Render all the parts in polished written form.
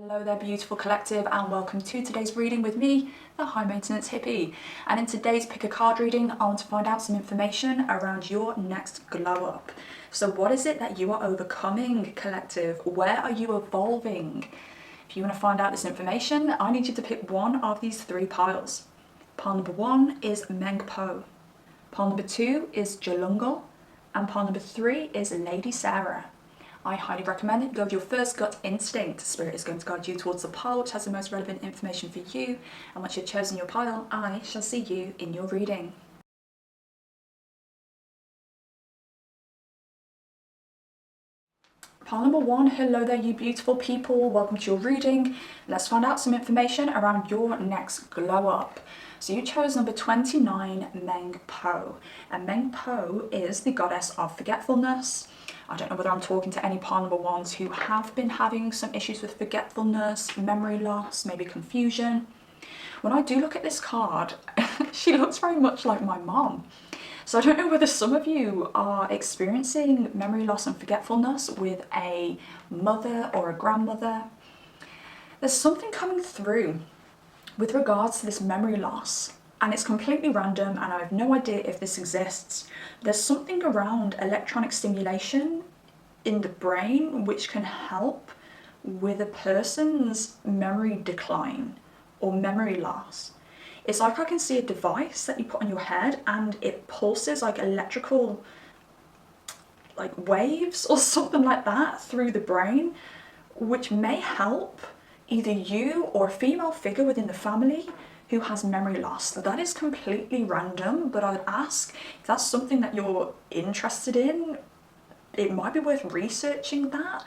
Hello there, beautiful collective, and welcome to today's reading with me, the High Maintenance Hippie. And in today's pick a card reading, I want to find out some information around your next glow up. So what is it that you are overcoming, collective? Where are you evolving? If you want to find out this information, I need you to pick one of these three piles. Pile number one is Mengpo. Pile number two is Jalungal. And pile number three is Lady Sarah. I highly recommend it. Go with your first gut instinct. Spirit is going to guide you towards the pile which has the most relevant information for you. And once you've chosen your pile, I shall see you in your reading. Pile number one, hello there you beautiful people. Welcome to your reading. Let's find out some information around your next glow up. So you chose number 29, Mengpo. And Mengpo is the goddess of forgetfulness. I don't know whether I'm talking to any pile number ones who have been having some issues with forgetfulness, memory loss, maybe confusion. When I do look at this card, she looks very much like my mom. So I don't know whether some of you are experiencing memory loss and forgetfulness with a mother or a grandmother. There's something coming through with regards to this memory loss. And it's completely random and I have no idea if this exists. There's something around electronic stimulation in the brain which can help with a person's memory decline or memory loss. It's like I can see a device that you put on your head and it pulses like electrical waves or something like that through the brain, which may help either you or a female figure within the family who has memory loss. That is completely random, but I would ask if that's something that you're interested in, it might be worth researching that.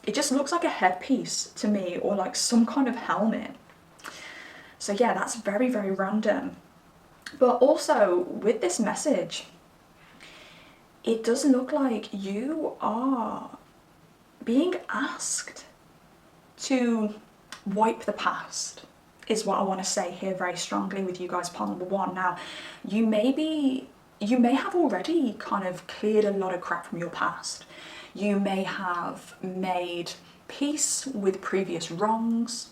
It just looks like a headpiece to me, or like some kind of helmet. So yeah, that's very, very random. But also with this message, it does look like you are being asked to wipe the past, is what I want to say here very strongly with you guys, pile number one. Now, you may have already kind of cleared a lot of crap from your past. You may have made peace with previous wrongs.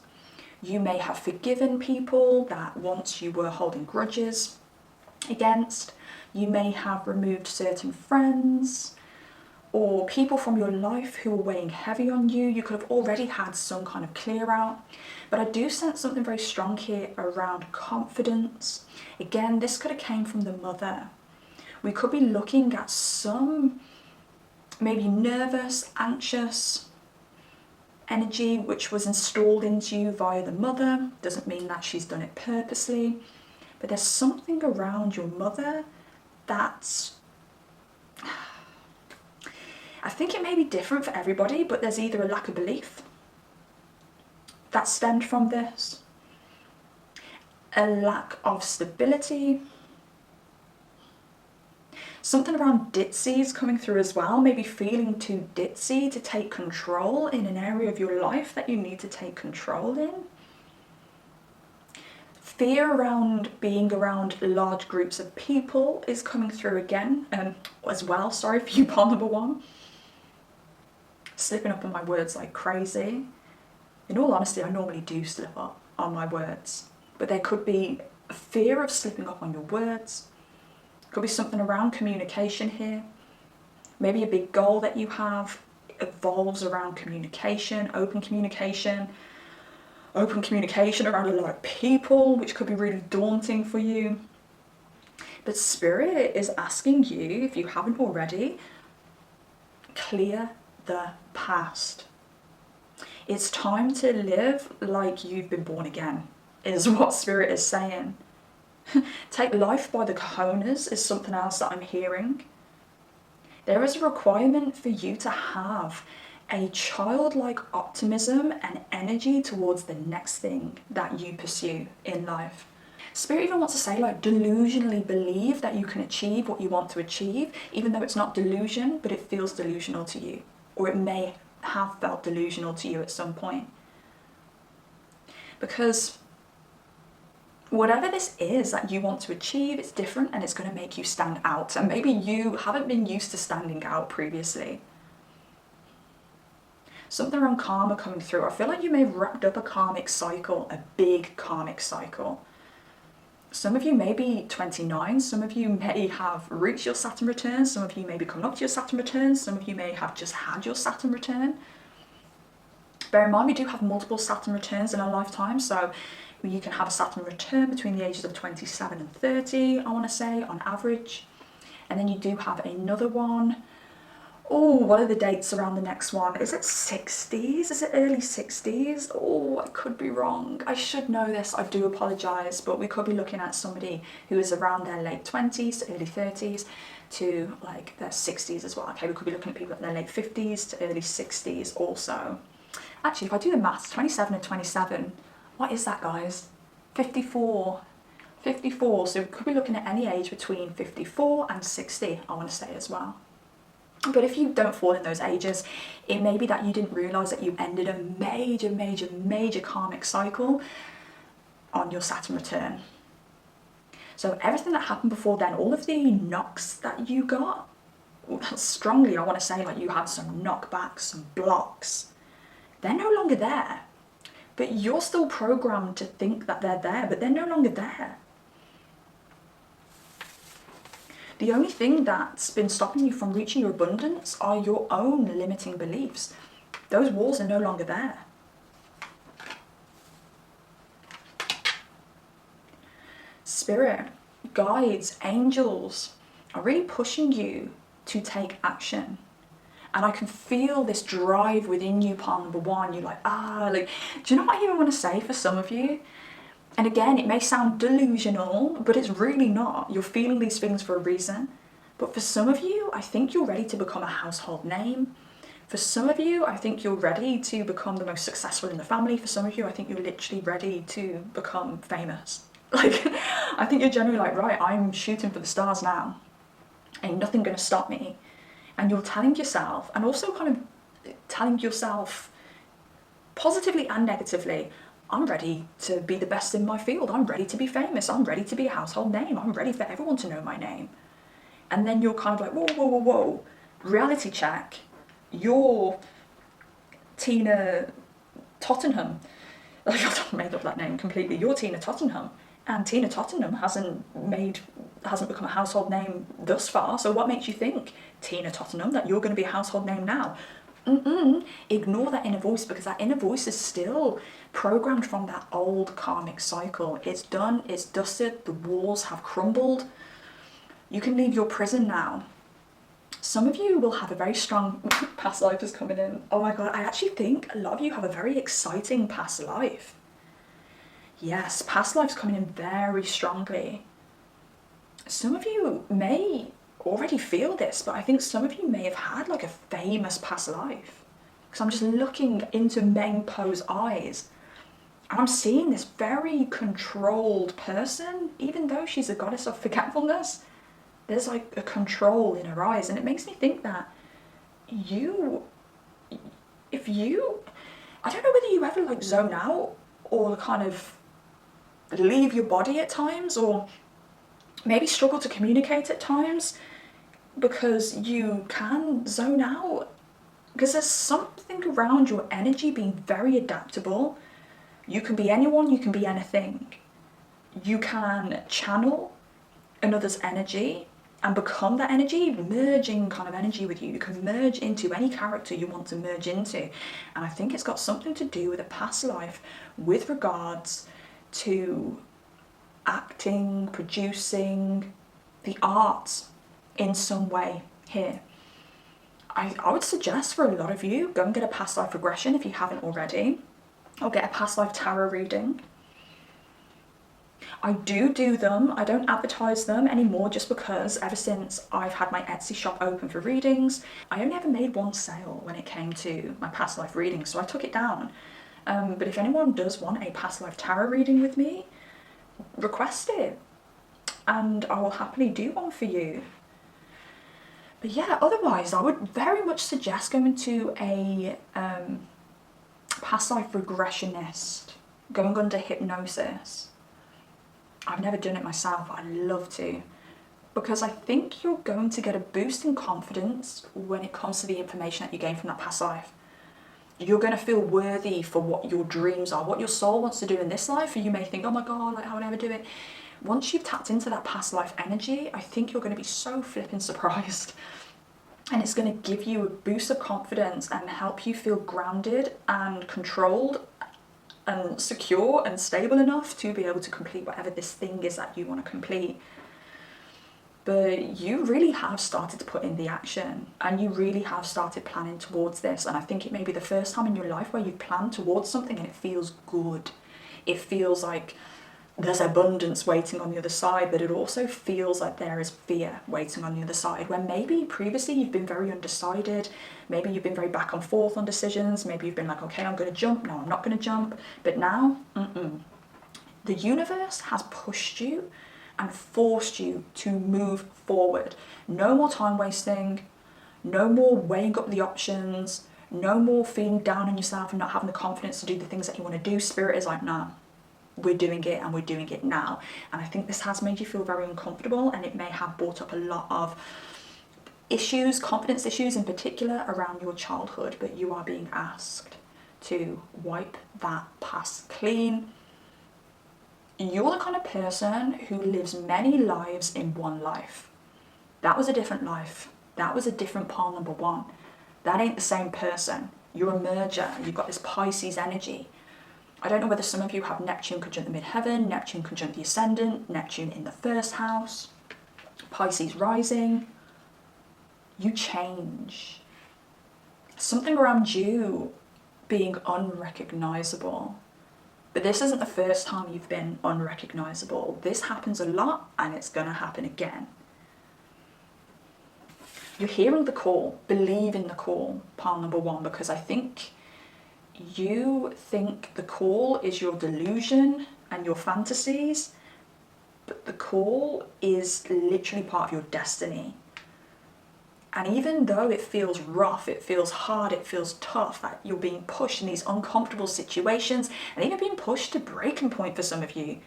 You may have forgiven people that once you were holding grudges against. You may have removed certain friends or people from your life who were weighing heavy on you. You could have already had some kind of clear out. But I do sense something very strong here around confidence. Again, this could have came from the mother. We could be looking at some maybe nervous, anxious energy which was installed into you via the mother. Doesn't mean that she's done it purposely, but there's something around your mother that's, I think it may be different for everybody, but there's either a lack of belief that stemmed from this, a lack of stability, something around ditzy is coming through as well, maybe feeling too ditzy to take control in an area of your life that you need to take control in. Fear around being around large groups of people is coming through again as well. Sorry for you, pile number one. Slipping up on my words like crazy. In all honesty, I normally do slip up on my words, but there could be a fear of slipping up on your words. Could be something around communication here. Maybe a big goal that you have evolves around communication, open communication around a lot of people, which could be really daunting for you. But Spirit is asking you, if you haven't already, clear the past. It's time to live like you've been born again, is what Spirit is saying. Take life by the cojones is something else that I'm hearing. There is a requirement for you to have a childlike optimism and energy towards the next thing that you pursue in life. Spirit even wants to say, like, delusionally believe that you can achieve what you want to achieve, even though it's not delusion, but it feels delusional to you, or it may have felt delusional to you at some point. Because whatever this is that you want to achieve, it's different and it's going to make you stand out. And maybe you haven't been used to standing out previously. something around karma coming through. I feel like you may have wrapped up a karmic cycle, a big karmic cycle. Some of you may be 29, some of you may have reached your Saturn return, some of you may be coming up to your Saturn return, some of you may have just had your Saturn return. Bear in mind, we do have multiple Saturn returns in our lifetime, so you can have a Saturn return between the ages of 27 and 30, I want to say, on average. And then you do have another one. Oh, what are the dates around the next one? Is it 60s? Is it early 60s? Oh, I could be wrong. I should know this, I do apologise, but we could be looking at somebody who is around their late 20s to early 30s to like their 60s as well. Okay, we could be looking at people at their late 50s to early 60s also. Actually, if I do the maths, 27 and 27, what is that, guys? 54. 54, so we could be looking at any age between 54 and 60, I want to say as well. But if you don't fall in those ages, it may be that you didn't realise that you ended a major karmic cycle on your Saturn return. So everything that happened before then, all of the knocks that you got, strongly I want to say like you had some knockbacks, some blocks, they're no longer there. But you're still programmed to think that they're there, but they're no longer there. The only thing that's been stopping you from reaching your abundance are your own limiting beliefs. Those walls are no longer there. Spirit, guides, angels are really pushing you to take action. And I can feel this drive within you, part number one. You're like, do you know what I even want to say for some of you? And again, it may sound delusional, but it's really not. You're feeling these things for a reason. But for some of you, I think you're ready to become a household name. For some of you, I think you're ready to become the most successful in the family. For some of you, I think you're literally ready to become famous. Like, I think you're generally like, right, I'm shooting for the stars now. Ain't nothing gonna stop me. And you're telling yourself, and also kind of telling yourself positively and negatively, I'm ready to be the best in my field. I'm ready to be famous. I'm ready to be a household name. I'm ready for everyone to know my name. And then you're kind of like, whoa. Reality check. You're Tina Tottenham. Like, I've made up that name completely. You're Tina Tottenham. And Tina Tottenham hasn't become a household name thus far. So what makes you think, Tina Tottenham, that you're going to be a household name now? Ignore that inner voice, because that inner voice is still programmed from that old karmic cycle. It's done, it's dusted, the walls have crumbled. You can leave your prison now. Some of you will have a very strong past life is coming in. Oh my god, I actually think a lot of you have a very exciting past life. Yes, past life's coming in very strongly. Some of you may already feel this, but I think some of you may have had like a famous past life. Because I'm just looking into Meng Po's eyes and I'm seeing this very controlled person. Even though she's a goddess of forgetfulness, there's like a control in her eyes, and it makes me think that I don't know whether you ever like zone out or kind of leave your body at times, or maybe struggle to communicate at times, because you can zone out, because there's something around your energy being very adaptable. You can be anyone, you can be anything. You can channel another's energy and become that energy, merging kind of energy with you. You can merge into any character you want to merge into. And I think it's got something to do with a past life with regards to acting, producing, the arts in some way here. I would suggest for a lot of you, go and get a past life regression if you haven't already, or get a past life tarot reading. I do them, I don't advertise them anymore, just because ever since I've had my Etsy shop open for readings, I only ever made one sale when it came to my past life reading, so I took it down. But if anyone does want a past life tarot reading with me, request it and I will happily do one for you. But yeah, otherwise I would very much suggest going to a past life regressionist, going under hypnosis. I've never done it myself, I'd love to, because I think you're going to get a boost in confidence when it comes to the information that you gain from that past life. You're going to feel worthy for what your dreams are, what your soul wants to do in this life. And you may think, oh my God, like, how would I ever do it? Once you've tapped into that past life energy, I think you're going to be so flipping surprised. And it's going to give you a boost of confidence and help you feel grounded and controlled and secure and stable enough to be able to complete whatever this thing is that you want to complete. But you really have started to put in the action, and you really have started planning towards this. And I think it may be the first time in your life where you've planned towards something and it feels good. It feels like there's abundance waiting on the other side, but it also feels like there is fear waiting on the other side, where maybe previously you've been very undecided, maybe you've been very back and forth on decisions, maybe you've been like, okay, I'm going to jump, no, I'm not going to jump, but now, the universe has pushed you and forced you to move forward. No more time wasting, no more weighing up the options, no more feeling down on yourself and not having the confidence to do the things that you want to do. Spirit is like, nah, we're doing it, and we're doing it now. And I think this has made you feel very uncomfortable, and it may have brought up a lot of issues, confidence issues in particular, around your childhood, but you are being asked to wipe that past clean. You're the kind of person who lives many lives in one life. That was a different life. That was a different pile number one. That ain't the same person. You're a merger. You've got this Pisces energy. I don't know whether some of you have Neptune conjunct the midheaven, Neptune conjunct the ascendant, Neptune in the first house, Pisces rising. You change. Something around you being unrecognizable. But this isn't the first time you've been unrecognizable. This happens a lot, and it's going to happen again. You're hearing the call. Believe in the call, pile number one, because I think you think the call is your delusion and your fantasies, but the call is literally part of your destiny. And even though it feels rough, it feels hard, it feels tough, that you're being pushed in these uncomfortable situations, and even being pushed to breaking point for some of you,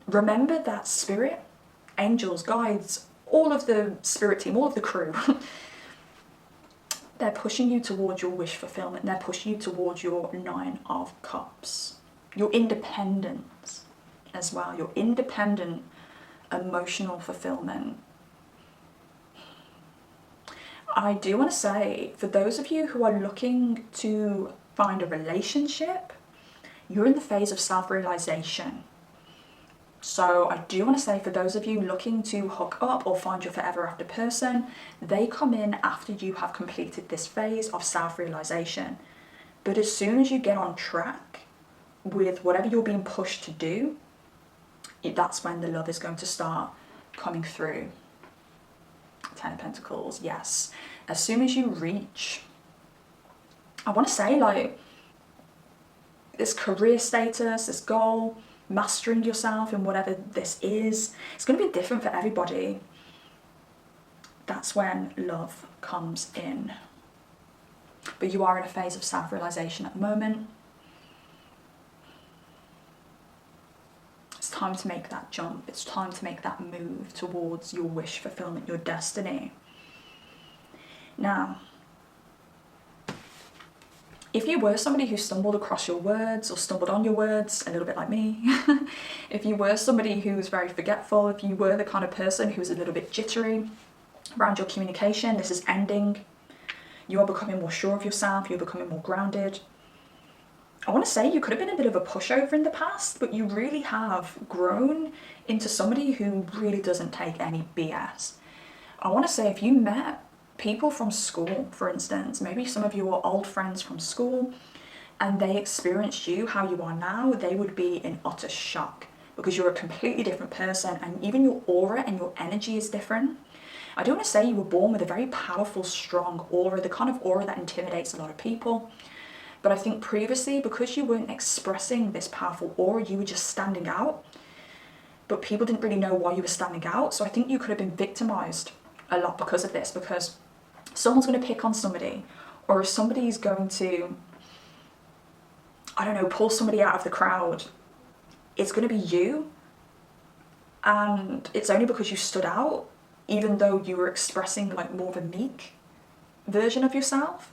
remember that spirit, angels, guides, all of the spirit team, all of the crew, they're pushing you towards your wish fulfillment. They're pushing you towards your 9 of Cups, your independence as well, your independent emotional fulfillment. I do want to say, for those of you who are looking to find a relationship, you're in the phase of self-realization. So I do want to say, for those of you looking to hook up or find your forever after person, they come in after you have completed this phase of self-realization. But as soon as you get on track with whatever you're being pushed to do, that's when the love is going to start coming through. 10 of Pentacles, yes. As soon as you reach, I want to say, like, this career status, this goal, mastering yourself in whatever this is, it's going to be different for everybody. That's when love comes in. But you are in a phase of self-realization at the moment. It's time to make that jump. It's time to make that move towards your wish fulfillment, your destiny. Now, if you were somebody who stumbled across your words or stumbled on your words, a little bit like me, if you were somebody who was very forgetful, if you were the kind of person who was a little bit jittery around your communication, this is ending. You are becoming more sure of yourself, you're becoming more grounded. I want to say you could have been a bit of a pushover in the past, but you really have grown into somebody who really doesn't take any BS. I want to say, if you met people from school, for instance, maybe some of you are old friends from school, and they experienced you how you are now, they would be in utter shock, because you're a completely different person, and even your aura and your energy is different. I do want to say you were born with a very powerful, strong aura, the kind of aura that intimidates a lot of people. But I think previously, because you weren't expressing this powerful aura, you were just standing out. But people didn't really know why you were standing out. So I think you could have been victimized a lot because of this, because someone's going to pick on somebody, or if somebody's going to, I don't know, pull somebody out of the crowd, it's going to be you. And it's only because you stood out, even though you were expressing like more of a meek version of yourself.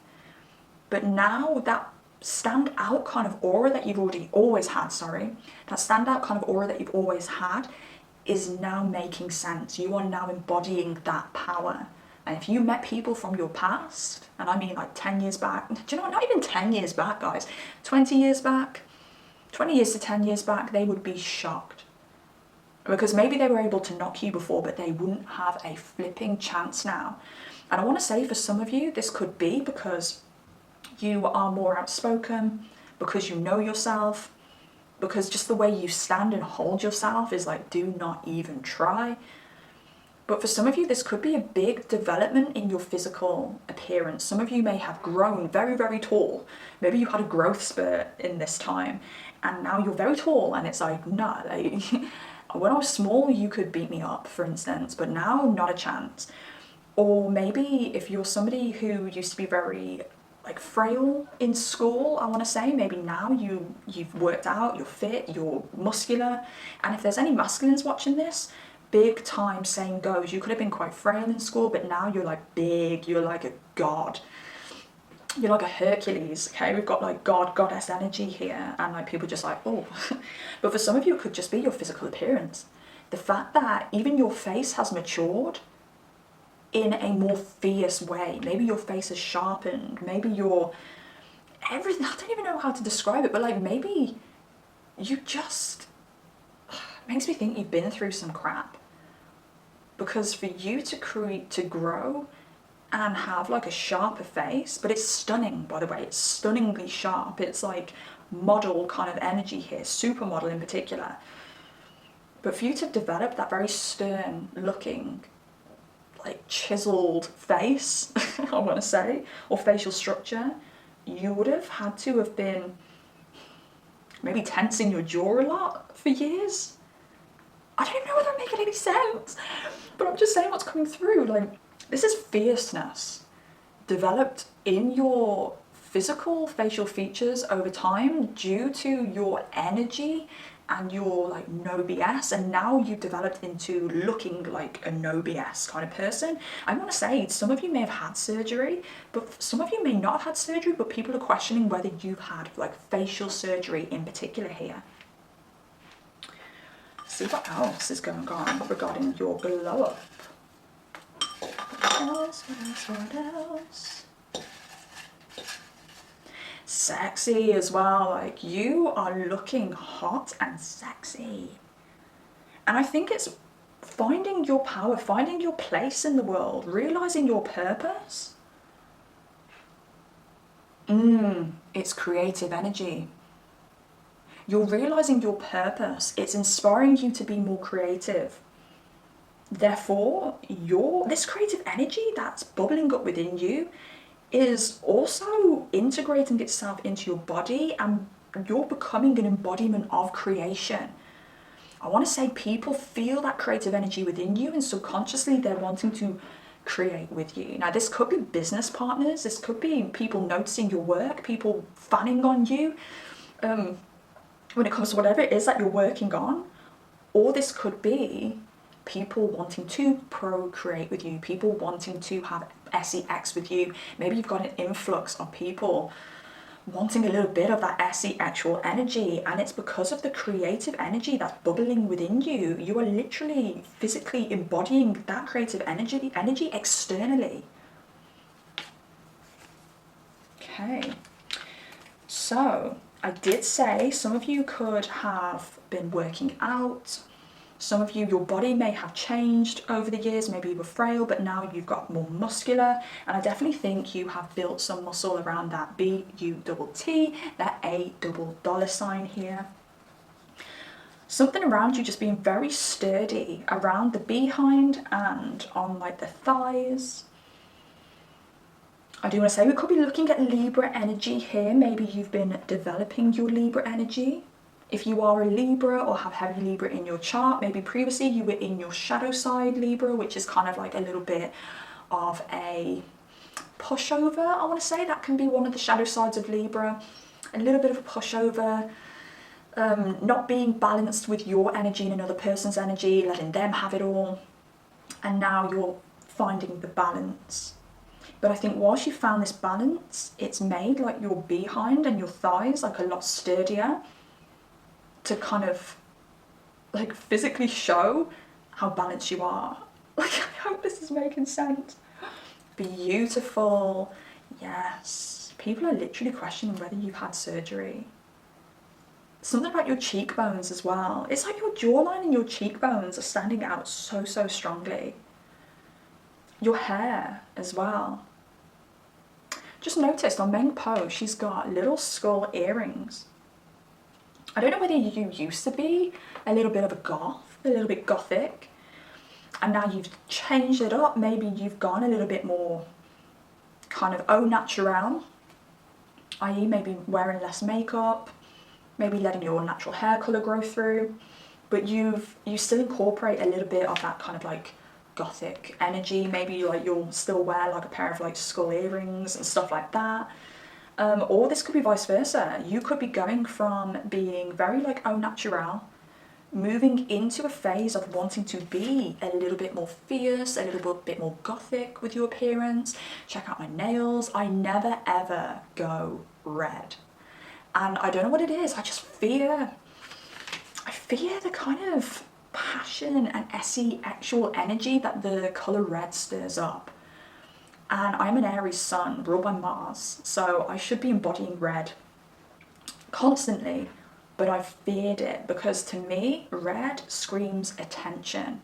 But now that standout kind of aura that you've always had, that standout kind of aura that you've always had is now making sense. You are now embodying that power. And if you met people from your past, and I mean like 10 years back, do you know what, not even 10 years back, guys, 20 years back, 20 years to 10 years back, they would be shocked. Because maybe they were able to knock you before, but they wouldn't have a flipping chance now. And I want to say for some of you, this could be because you are more outspoken, because you know yourself, because just the way you stand and hold yourself is like, do not even try. But for some of you, this could be a big development in your physical appearance. Some of you may have grown very, very tall. Maybe you had a growth spurt in this time, and now you're very tall, and it's like, nah, like, when I was small, you could beat me up, for instance, but now, not a chance. Or maybe if you're somebody who used to be very like frail in school, I want to say, maybe now you've worked out, you're fit, you're muscular. And if there's any masculines watching this, big time same goes. You could have been quite frail in school, but now you're like big, you're like a god. You're like a Hercules, okay? We've got like goddess energy here, and like people just like, oh. But for some of you, it could just be your physical appearance. The fact that even your face has matured in a more fierce way. Maybe your face is sharpened, maybe your everything, I don't even know how to describe it, but like maybe you just, it makes me think you've been through some crap. Because for you to grow and have like a sharper face, but it's stunning, by the way, it's stunningly sharp, it's like model kind of energy here, supermodel in particular. But for you to develop that very stern looking, like chiseled face, I want to say, or facial structure, you would have had to have been maybe tensing your jaw a lot for years. I don't know whether I'm making any sense, but I'm just saying what's coming through. Like, this is fierceness developed in your physical facial features over time due to your energy and your like no BS, and now you've developed into looking like a no BS kind of person. I want to say some of you may have had surgery, but some of you may not have had surgery, but people are questioning whether you've had like facial surgery in particular here. Let's see what else is going on regarding your glow up. What else? Sexy as well, like you are looking hot and sexy. And I think it's finding your power, finding your place in the world, realizing your purpose. It's creative energy. You're realizing your purpose. It's inspiring you to be more creative. Therefore, this creative energy that's bubbling up within you is also integrating itself into your body, and you're becoming an embodiment of creation. I want to say people feel that creative energy within you, and subconsciously they're wanting to create with you. Now, this could be business partners, this could be people noticing your work, people fanning on you when it comes to whatever it is that you're working on. Or this could be people wanting to procreate with you, people wanting to have sex with you. Maybe you've got an influx of people wanting a little bit of that sexual energy, and it's because of the creative energy that's bubbling within you. You are literally physically embodying that creative energy externally. Okay, so I did say some of you could have been working out. Some of you, your body may have changed over the years. Maybe you were frail, but now you've got more muscular. And I definitely think you have built some muscle around that B-U-T-T, that $A here. Something around you just being very sturdy around the behind and on like the thighs. I do want to say we could be looking at Libra energy here. Maybe you've been developing your Libra energy. If you are a Libra or have heavy Libra in your chart, maybe previously you were in your shadow side Libra, which is kind of like a little bit of a pushover, I want to say. That can be one of the shadow sides of Libra. A little bit of a pushover, not being balanced with your energy and another person's energy, letting them have it all. And now you're finding the balance. But I think whilst you found this balance, it's made like your behind and your thighs like a lot sturdier to kind of like physically show how balanced you are. Like, I hope this is making sense. Beautiful. Yes. People are literally questioning whether you've had surgery. Something about your cheekbones as well. It's like your jawline and your cheekbones are standing out so, so strongly. Your hair as well. Just noticed on Meng Po, she's got little skull earrings. I don't know whether you used to be a little bit of a goth, a little bit gothic, and now you've changed it up. Maybe you've gone a little bit more kind of au naturel, i.e. maybe wearing less makeup, maybe letting your natural hair colour grow through, but you still incorporate a little bit of that kind of like gothic energy. Maybe like you'll still wear like a pair of like skull earrings and stuff like that. Or this could be vice versa. You could be going from being very like au naturel, moving into a phase of wanting to be a little bit more fierce, a little bit more gothic with your appearance. Check out my nails. I never ever go red. And I don't know what it is. I fear the kind of passion and actual energy that the colour red stirs up. And I'm an Aries sun ruled by Mars, so I should be embodying red constantly, but I've feared it because to me, red screams attention.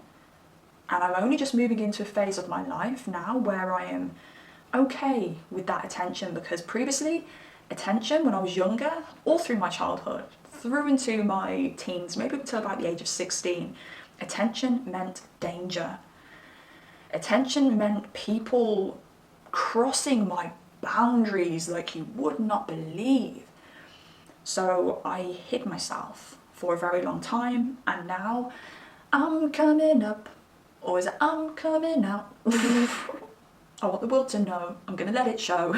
And I'm only just moving into a phase of my life now where I am okay with that attention, because previously, attention when I was younger, all through my childhood, through into my teens, maybe until about the age of 16, attention meant danger. Attention meant people crossing my boundaries like you would not believe. So I hid myself for a very long time, and now I'm coming up, or is it I'm coming out? I want the world to know, I'm gonna let it show.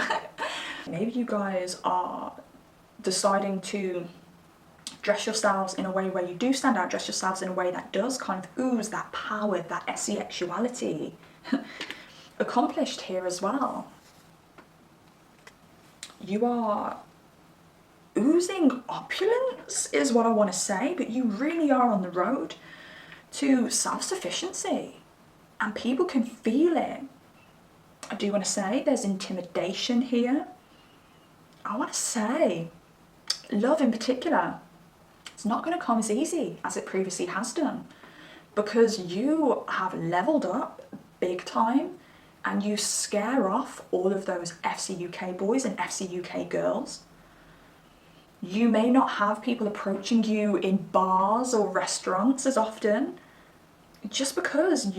Maybe you guys are deciding to dress yourselves in a way where you do stand out, dress yourselves in a way that does kind of ooze that power, that sexuality. Accomplished here as well. You are oozing opulence is what I want to say, but you really are on the road to self-sufficiency, and people can feel it. I do want to say there's intimidation here. I want to say love in particular, it's not going to come as easy as it previously has done, because you have leveled up big time and you scare off all of those FC UK boys and FC UK girls. You may not have people approaching you in bars or restaurants as often, just because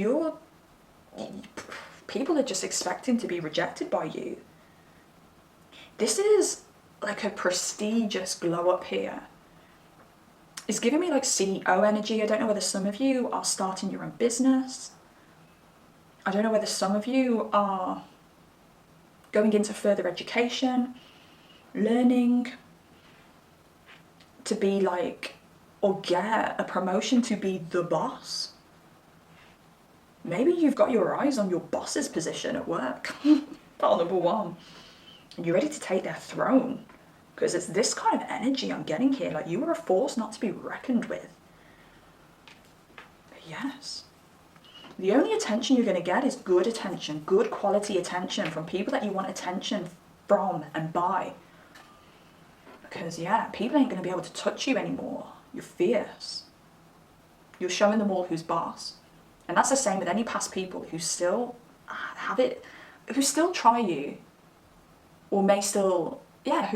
people are just expecting to be rejected by you. This is like a prestigious glow up here. It's giving me like CEO energy. I don't know whether some of you are starting your own business. I don't know whether some of you are going into further education, learning to be like, or get a promotion to be the boss. Maybe you've got your eyes on your boss's position at work. Part number one. And you're ready to take their throne, because it's this kind of energy I'm getting here. Like, you are a force not to be reckoned with. But yes. The only attention you're going to get is good attention, good quality attention from people that you want attention from and by. Because yeah, people ain't going to be able to touch you anymore. You're fierce. You're showing them all who's boss. And that's the same with any past people who still have it, who still try you, or may still, yeah,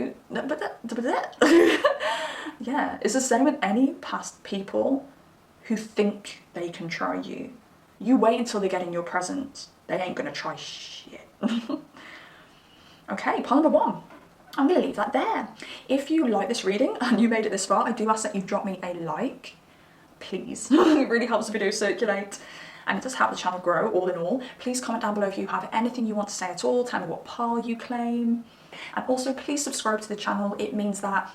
yeah, it's the same with any past people who think they can try you. You wait until they get in your presence. They ain't gonna try shit. Okay, point number one. I'm gonna leave that there. If you like this reading and you made it this far, I do ask that you drop me a like, please. It really helps the video circulate, and it does help the channel grow all in all. Please comment down below if you have anything you want to say at all. Tell me what pile you claim. And also please subscribe to the channel. It means that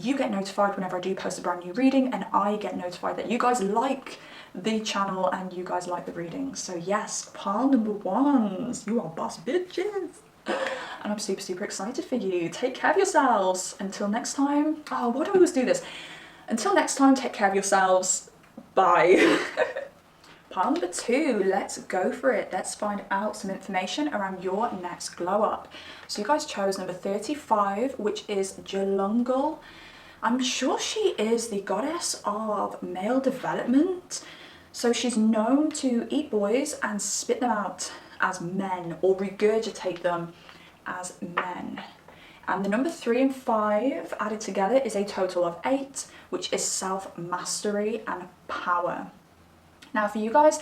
you get notified whenever I do post a brand new reading, and I get notified that you guys like the channel and you guys like the readings. So yes, pile number ones, you are boss bitches. And I'm super, super excited for you. Take care of yourselves. Until next time. Oh, why do I always do this? Until next time, take care of yourselves. Bye. Pile number two, let's go for it. Let's find out some information around your next glow up. So you guys chose number 35, which is Jalungal. I'm sure she is the goddess of male development. So she's known to eat boys and spit them out as men, or regurgitate them as men. And the number 3 and 5 added together is a total of 8, which is self-mastery and power. Now for you guys,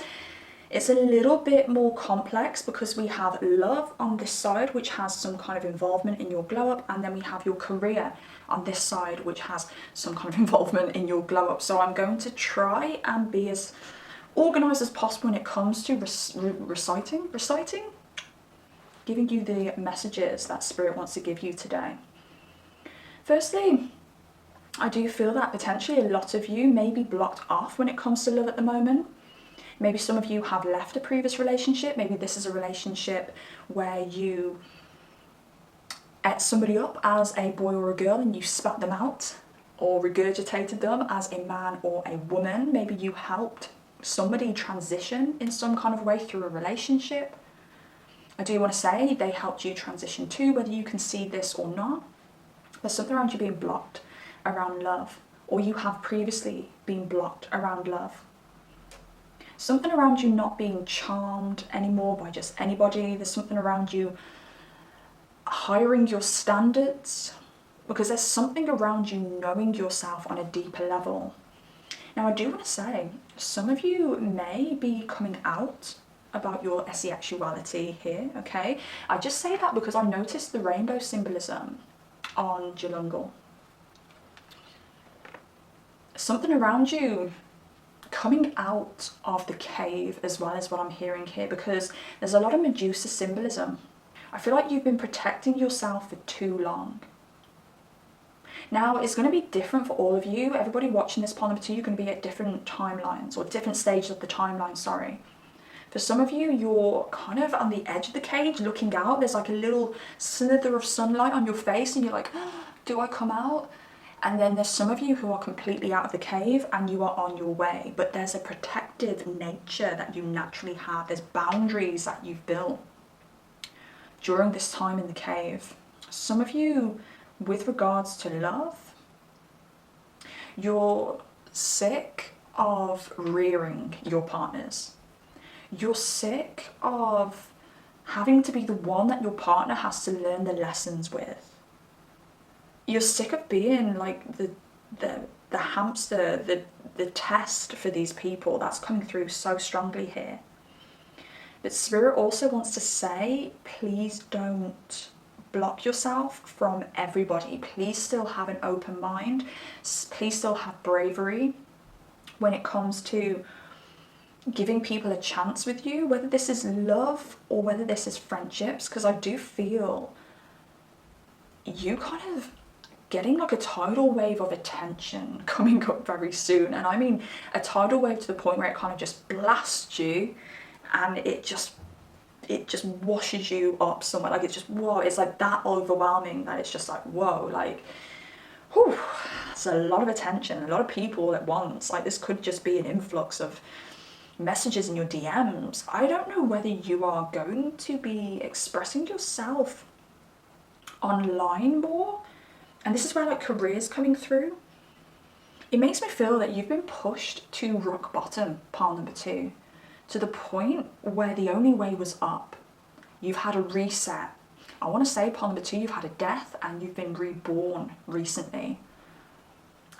it's a little bit more complex because we have love on this side, which has some kind of involvement in your glow up, and then we have your career on this side, which has some kind of involvement in your glow up. So I'm going to try and be as organized as possible when it comes to reciting, giving you the messages that Spirit wants to give you today. Firstly, I do feel that potentially a lot of you may be blocked off when it comes to love at the moment. Maybe some of you have left a previous relationship. Maybe this is a relationship where you ate somebody up as a boy or a girl and you spat them out, or regurgitated them as a man or a woman. Maybe you helped somebody transition in some kind of way through a relationship. I do want to say they helped you transition too, whether you can see this or not. There's something around you being blocked around love, or you have previously been blocked around love. Something around you not being charmed anymore by just anybody. There's something around you hiring your standards, because there's something around you knowing yourself on a deeper level. Now I do want to say, some of you may be coming out about your asexuality here, okay? I just say that because I noticed the rainbow symbolism on Jalungal. Something around you coming out of the cave as well as what I'm hearing here, because there's a lot of Medusa symbolism. I feel like you've been protecting yourself for too long. Now, it's going to be different for all of you. Everybody watching this pile number 2, you're going to be at different timelines, or different stages of the timeline, sorry. For some of you, you're kind of on the edge of the cage looking out. There's like a little slither of sunlight on your face and you're like, oh, do I come out? And then there's some of you who are completely out of the cave and you are on your way. But there's a protective nature that you naturally have. There's boundaries that you've built during this time in the cave. Some of you, with regards to love, you're sick of rearing your partners. You're sick of having to be the one that your partner has to learn the lessons with. You're sick of being like the hamster, the test for these people. That's coming through so strongly here. But Spirit also wants to say, please don't block yourself from everybody. Please still have an open mind. Please still have bravery when it comes to giving people a chance with you, whether this is love or whether this is friendships, because I do feel you kind of getting like a tidal wave of attention coming up very soon. And I mean a tidal wave to the point where it kind of just blasts you and it just washes you up somewhere. Like it's just, whoa, it's like that overwhelming that it's just like, whoa, like, whew, it's a lot of attention, a lot of people at once. Like this could just be an influx of messages in your DMs. I don't know whether you are going to be expressing yourself online more, and this is where like career's coming through. It makes me feel that you've been pushed to rock bottom, pile number 2, to the point where the only way was up. You've had a reset. I want to say, pile number 2, you've had a death and you've been reborn recently.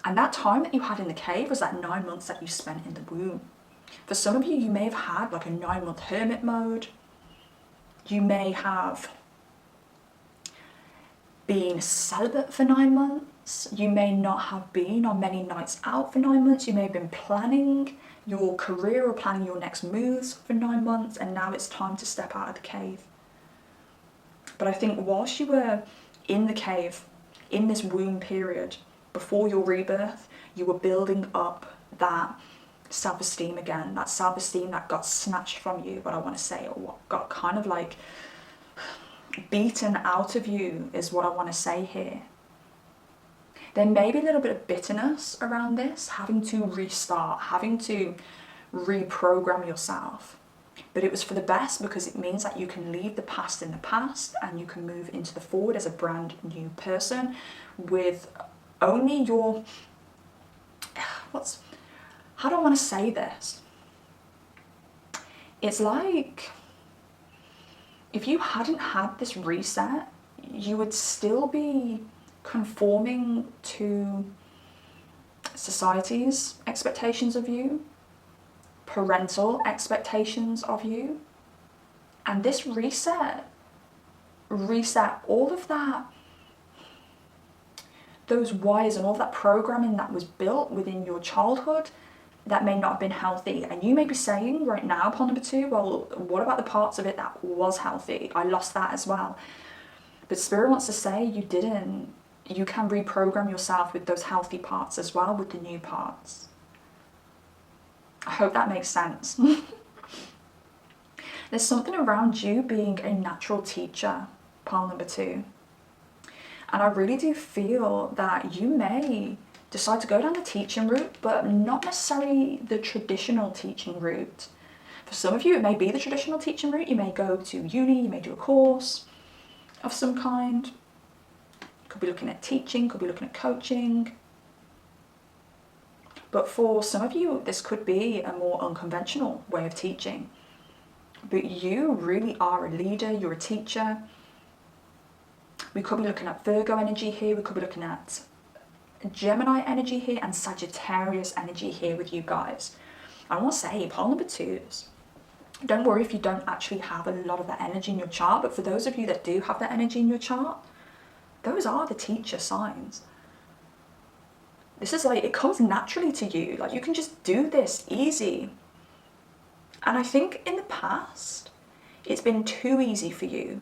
And that time that you had in the cave was that 9 months that you spent in the womb. For some of you, you may have had like a 9-month hermit mode. You may have been celibate for 9 months. You may not have been on many nights out for 9 months. You may have been planning your career or planning your next moves for 9 months, and now it's time to step out of the cave. But I think whilst you were in the cave, in this womb period, before your rebirth, you were building up that self-esteem again, that self-esteem that got snatched from you, what I want to say, or what got kind of like beaten out of you is what I want to say here. There may be a little bit of bitterness around this, having to restart, having to reprogram yourself. But it was for the best, because it means that you can leave the past in the past and you can move into the forward as a brand new person with only your, how do I want to say this? It's like if you hadn't had this reset, you would still be conforming to society's expectations of you, parental expectations of you, and this reset all of that, those wires and all that programming that was built within your childhood that may not have been healthy. And you may be saying right now, pole number 2, well, what about the parts of it that was healthy? I lost that as well. But Spirit wants to say you didn't. You can reprogram yourself with those healthy parts as well, with the new parts. I hope that makes sense. There's something around you being a natural teacher, pole number 2. And I really do feel that you may decide to go down the teaching route, but not necessarily the traditional teaching route. For some of you, it may be the traditional teaching route. You may go to uni, you may do a course of some kind. Could be looking at teaching, could be looking at coaching. But for some of you, this could be a more unconventional way of teaching. But you really are a leader, you're a teacher. We could be looking at Virgo energy here, we could be looking at Gemini energy here, and Sagittarius energy here with you guys. I want to say, pole number 2s, don't worry if you don't actually have a lot of that energy in your chart, but for those of you that do have that energy in your chart, those are the teacher signs. This is like, it comes naturally to you. Like, you can just do this easy. And I think in the past, it's been too easy for you,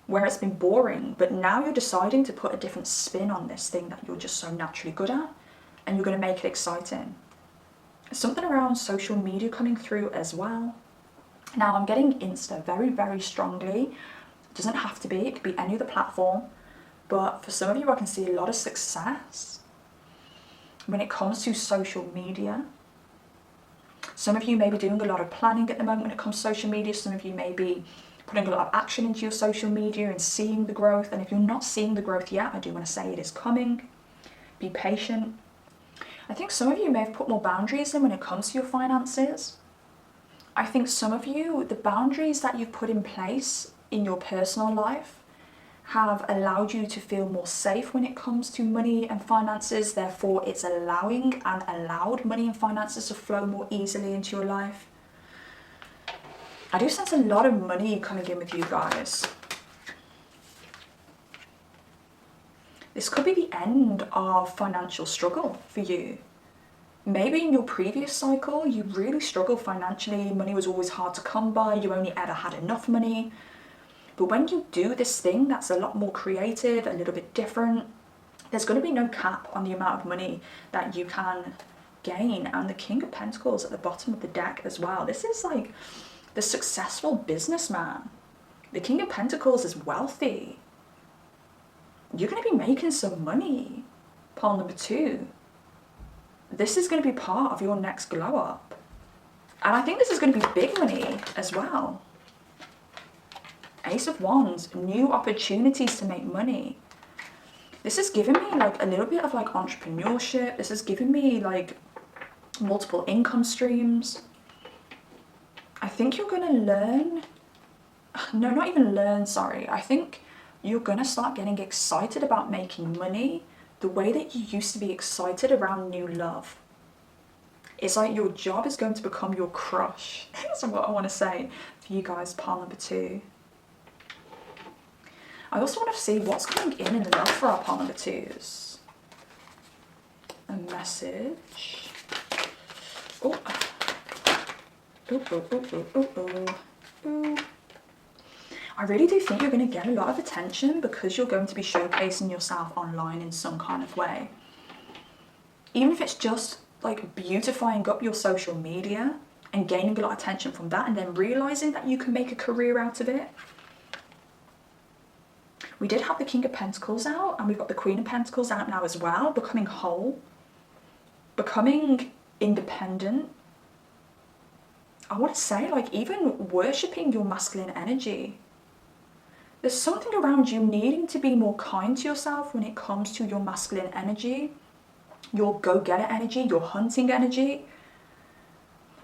where it's been boring, but now you're deciding to put a different spin on this thing that you're just so naturally good at, and you're going to make it exciting. Something around social media coming through as well. Now, I'm getting Insta very, very strongly. It doesn't have to be, it could be any other platform. But for some of you, I can see a lot of success when it comes to social media. Some of you may be doing a lot of planning at the moment when it comes to social media. Some of you may be putting a lot of action into your social media and seeing the growth. And if you're not seeing the growth yet, I do want to say it is coming. Be patient. I think some of you may have put more boundaries in when it comes to your finances. I think some of you, the boundaries that you've put in place in your personal life have allowed you to feel more safe when it comes to money and finances. Therefore, it's allowing and allowed money and finances to flow more easily into your life. I do sense a lot of money coming in with you guys. This could be the end of financial struggle for you. Maybe in your previous cycle, you really struggled financially. Money was always hard to come by. You only ever had enough money. But when you do this thing that's a lot more creative, a little bit different, there's going to be no cap on the amount of money that you can gain. And the King of Pentacles at the bottom of the deck as well. This is like the successful businessman. The King of Pentacles is wealthy. You're going to be making some money, pole number 2. This is going to be part of your next glow up. And I think this is going to be big money as well. Ace of Wands, new opportunities to make money. This is giving me like a little bit of like entrepreneurship. This is giving me like multiple income streams. I think you're going to learn, no, not even learn, sorry. I think you're going to start getting excited about making money the way that you used to be excited around new love. It's like your job is going to become your crush. That's what I want to say for you guys, pole number 2. I also want to see what's coming in love for our pole number 2s. A message. Oh. Ooh. I really do think you're going to get a lot of attention because you're going to be showcasing yourself online in some kind of way. Even if it's just like beautifying up your social media and gaining a lot of attention from that, and then realizing that you can make a career out of it. We did have the King of Pentacles out, and we've got the Queen of Pentacles out now as well. Becoming whole, becoming independent. I want to say, like, even worshipping your masculine energy. There's something around you needing to be more kind to yourself when it comes to your masculine energy, your go-getter energy, your hunting energy.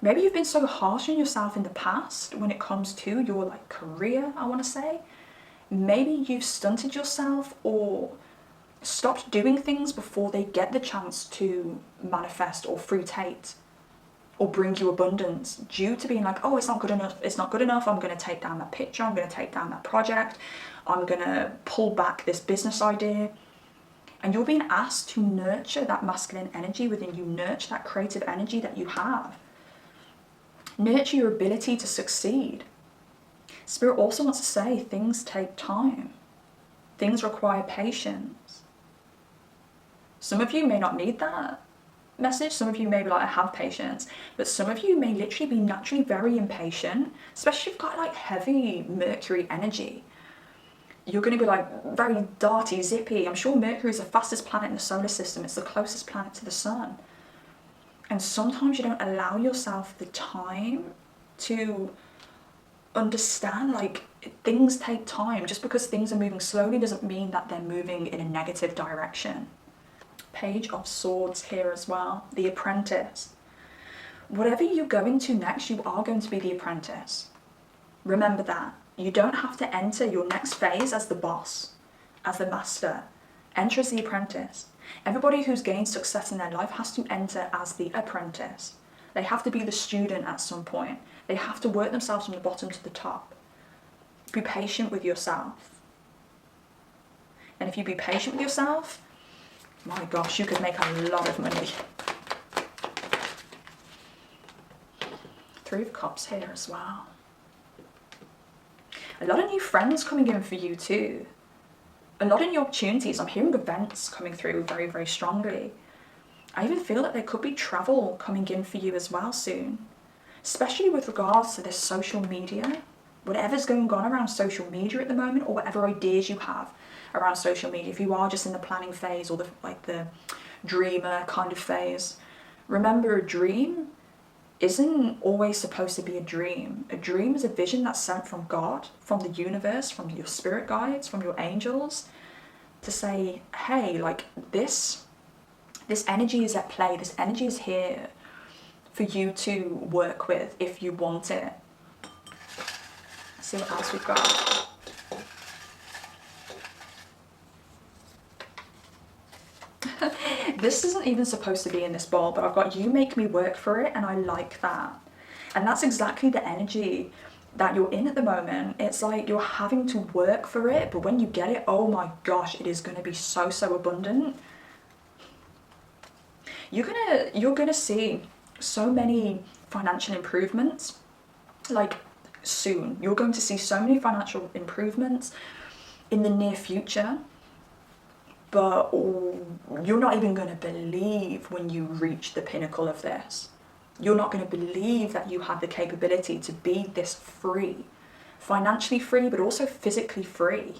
Maybe you've been so harsh on yourself in the past when it comes to your like career, I want to say. Maybe you've stunted yourself or stopped doing things before they get the chance to manifest or fruitate or bring you abundance, due to being like, oh, it's not good enough, it's not good enough, I'm going to take down that picture, I'm going to take down that project, I'm going to pull back this business idea. And you're being asked to nurture that masculine energy within you, nurture that creative energy that you have. Nurture your ability to succeed. Spirit also wants to say things take time. Things require patience. Some of you may not need that message. Some of you may be like, I have patience. But some of you may literally be naturally very impatient, especially if you've got like heavy Mercury energy. You're going to be like very darty, zippy. I'm sure Mercury is the fastest planet in the solar system. It's the closest planet to the sun. And sometimes you don't allow yourself the time to understand, like, things take time. Just because things are moving slowly doesn't mean that they're moving in a negative direction. Page of Swords here as well, the Apprentice. Whatever you go into next, you are going to be the apprentice. Remember that. You don't have to enter your next phase as the boss, as the master. Enter as the apprentice. Everybody who's gained success in their life has to enter as the apprentice. They have to be the student at some point. They have to work themselves from the bottom to the top. Be patient with yourself. And if you be patient with yourself, my gosh, you could make a lot of money. Three of Cups here as well. A lot of new friends coming in for you too. A lot of new opportunities. I'm hearing events coming through very, very strongly. I even feel that there could be travel coming in for you as well soon. Especially with regards to this social media. Whatever's going on around social media at the moment, or whatever ideas you have around social media. If you are just in the planning phase or the dreamer kind of phase. Remember, a dream isn't always supposed to be a dream. A dream is a vision that's sent from God, from the universe, from your spirit guides, from your angels, to say, hey, like this energy is at play, this energy is here for you to work with if you want it. Let's see what else we've got. This isn't even supposed to be in this bowl, but I've got you make me work for it, and I like that. And that's exactly the energy that you're in at the moment. It's like you're having to work for it, but when you get it, oh my gosh, it is going to be so, so abundant. You're gonna see so many financial improvements, like soon. You're going to see so many financial improvements in the near future. But you're not even going to believe when you reach the pinnacle of this. You're not going to believe that you have the capability to be this free. Financially free, but also physically free.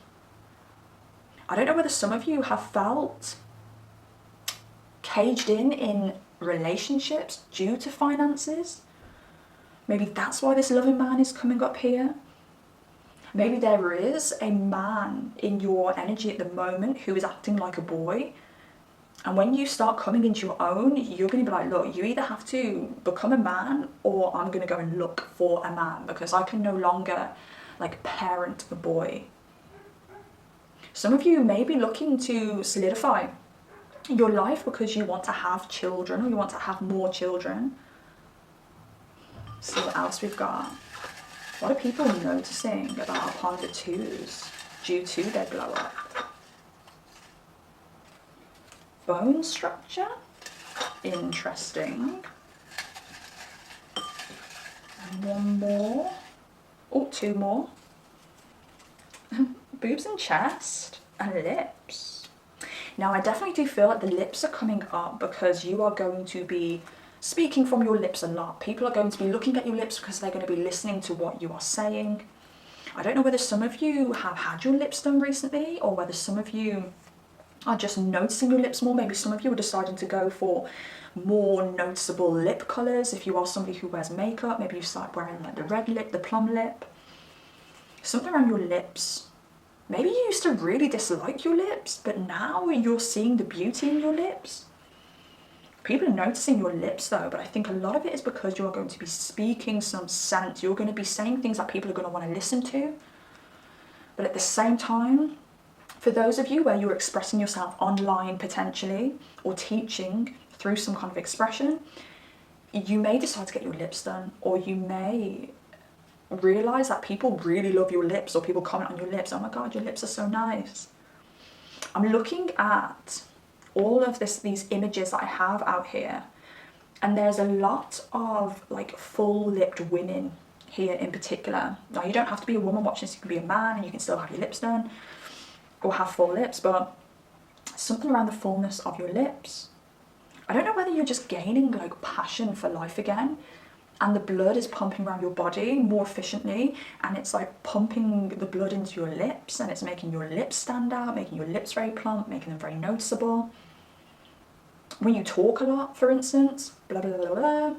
I don't know whether some of you have felt caged in relationships due to finances. Maybe that's why this loving man is coming up here. Maybe there is a man in your energy at the moment who is acting like a boy. And when you start coming into your own, you're going to be like, look, you either have to become a man, or I'm going to go and look for a man, because I can no longer like parent a boy. Some of you may be looking to solidify your life because you want to have children, or you want to have more children. Let's see what else we've got. What are people noticing about upon the twos due to their glow up? Bone structure, interesting. And one more. Oh, two more. Boobs and chest and lips. Now, I definitely do feel like the lips are coming up because you are going to be speaking from your lips a lot. People are going to be looking at your lips because they're going to be listening to what you are saying. I don't know whether some of you have had your lips done recently or whether some of you are just noticing your lips more. Maybe some of you are deciding to go for more noticeable lip colours. If you are somebody who wears makeup, maybe you start wearing like the red lip, the plum lip. Something around your lips. Maybe you used to really dislike your lips, but now you're seeing the beauty in your lips. People are noticing your lips though, but I think a lot of it is because you are going to be speaking some sense. You're going to be saying things that people are going to want to listen to. But at the same time, for those of you where you're expressing yourself online potentially, or teaching through some kind of expression, you may decide to get your lips done, or you may realise that people really love your lips, or people comment on your lips, oh my god, your lips are so nice. I'm looking at all of these images that I have out here, and there's a lot of like full-lipped women here in particular. Now, you don't have to be a woman watching this, you can be a man and you can still have your lips done or have full lips, but something around the fullness of your lips. I don't know whether you're just gaining like passion for life again, and the blood is pumping around your body more efficiently, and it's like pumping the blood into your lips, and it's making your lips stand out, making your lips very plump, making them very noticeable. When you talk a lot, for instance, blah blah blah blah,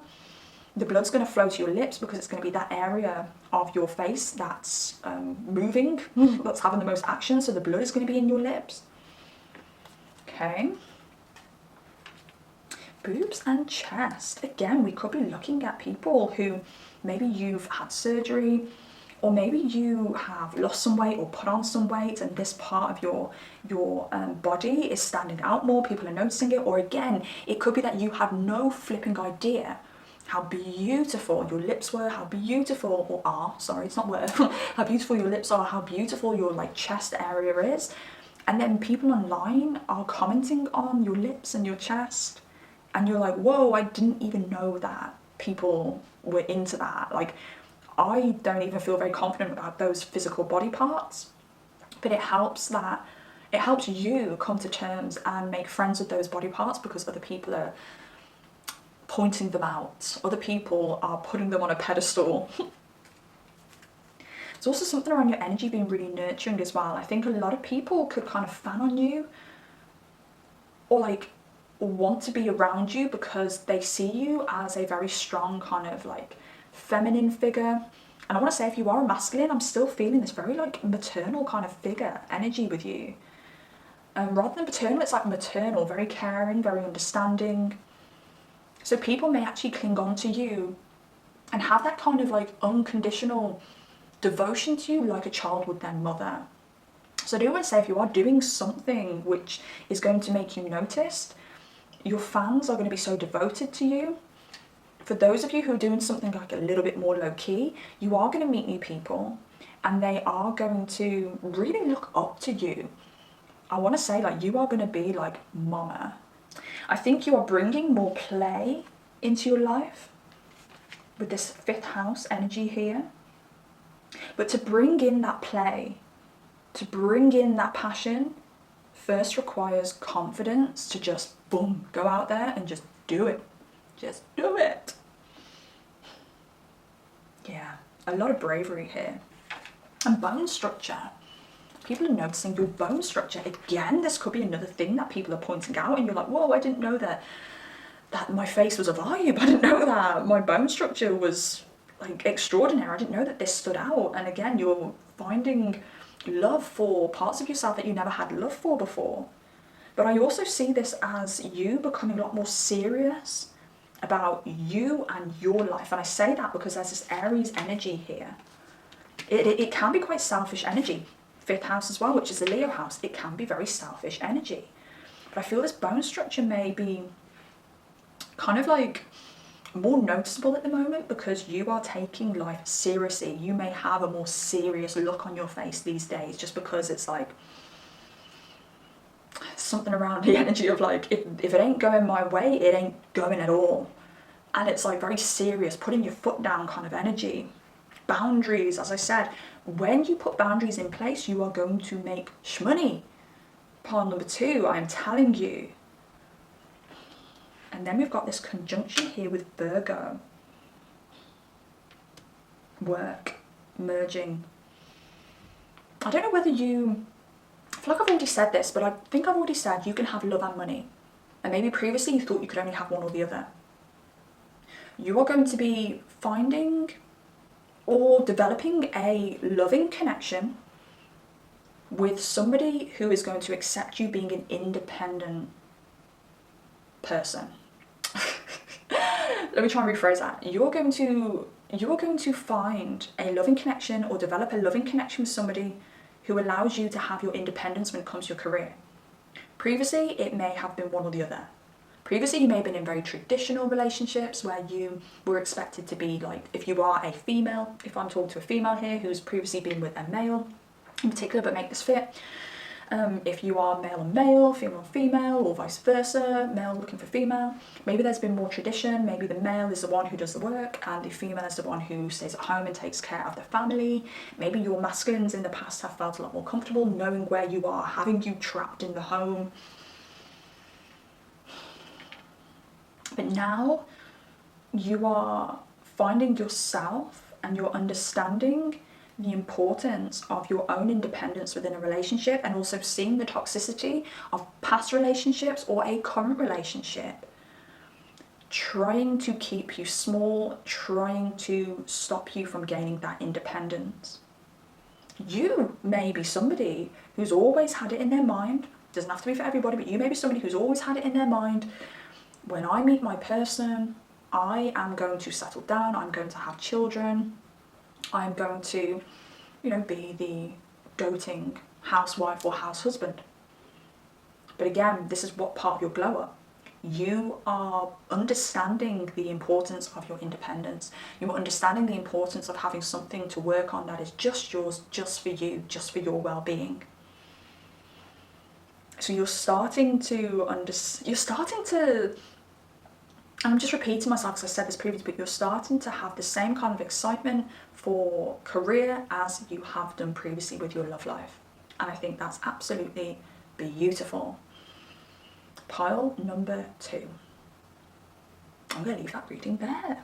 the blood's going to flow to your lips because it's going to be that area of your face that's moving, that's having the most action, so the blood is going to be in your lips. Okay. Boobs and chest. Again, we could be looking at people who maybe you've had surgery, or maybe you have lost some weight or put on some weight, and this part of your body is standing out more. People are noticing it. Or again, it could be that you had no flipping idea how beautiful your lips were, how beautiful, or are, sorry, it's not were, how beautiful your lips are, how beautiful your like chest area is. And then people online are commenting on your lips and your chest, and you're like, whoa, I didn't even know that people were into that. Like, I don't even feel very confident about those physical body parts, but it helps you come to terms and make friends with those body parts because other people are pointing them out. Other people are putting them on a pedestal. There's also something around your energy being really nurturing as well. I think a lot of people could kind of fan on you, or like want to be around you because they see you as a very strong kind of like feminine figure. And I want to say, if you are a masculine, I'm still feeling this very like maternal kind of figure energy with you. Rather than paternal, it's like maternal, very caring, very understanding. So people may actually cling on to you and have that kind of like unconditional devotion to you like a child would their mother. So I do want to say, if you are doing something which is going to make you noticed, your fans are going to be so devoted to you. For those of you who are doing something like a little bit more low-key, you are going to meet new people and they are going to really look up to you. I want to say, like, you are going to be like mama. I think you are bringing more play into your life with this 5th house energy here. But to bring in that play, to bring in that passion, first requires confidence to just, boom, go out there and just do it. Just do it. Yeah, a lot of bravery here. And bone structure. People are noticing your bone structure. Again, this could be another thing that people are pointing out, and you're like, whoa, I didn't know that my face was a vibe. I didn't know that my bone structure was like extraordinary. I didn't know that this stood out. And again, you're finding love for parts of yourself that you never had love for before. But I also see this as you becoming a lot more serious about you and your life. And I say that because there's this Aries energy here. It can be quite selfish energy. 5th house as well, which is the Leo house. It can be very selfish energy. But I feel this bone structure may be kind of like more noticeable at the moment because you are taking life seriously. You may have a more serious look on your face these days just because it's like something around the energy of like, if it ain't going my way, it ain't going at all. And it's like very serious, putting your foot down kind of energy. Boundaries, as I said, when you put boundaries in place, you are going to make shmoney. Pile number 2, I am telling you. And then we've got this conjunction here with Virgo. Work, merging. I don't know whether you, I feel like I've already said this, but I think I've already said you can have love and money. And maybe previously you thought you could only have one or the other. You are going to be finding or developing a loving connection with somebody who is going to accept you being an independent person. Let me try and rephrase that. You're going to find a loving connection or develop a loving connection with somebody who allows you to have your independence when it comes to your career. Previously, it may have been one or the other. Previously, you may have been in very traditional relationships where you were expected to be like, if you are a female, if I'm talking to a female here who's previously been with a male in particular, but make this fit. If you are male and male, female and female, or vice versa, male looking for female, maybe there's been more tradition. Maybe the male is the one who does the work and the female is the one who stays at home and takes care of the family. Maybe your masculines in the past have felt a lot more comfortable knowing where you are, having you trapped in the home. But now you are finding yourself and you're understanding the importance of your own independence within a relationship, and also seeing the toxicity of past relationships or a current relationship trying to keep you small, trying to stop you from gaining that independence. You may be somebody who's always had it in their mind, doesn't have to be for everybody, but you may be somebody who's always had it in their mind, when I meet my person, I am going to settle down, I'm going to have children, I'm going to, be the doting housewife or house husband. But again, this is what part of your glow up. You are understanding the importance of your independence. You're understanding the importance of having something to work on that is just yours, just for you, just for your well-being. So you're starting to, and I'm just repeating myself because I said this previously, but you're starting to have the same kind of excitement for career as you have done previously with your love life. And I think that's absolutely beautiful. Pile number 2. I'm going to leave that reading there.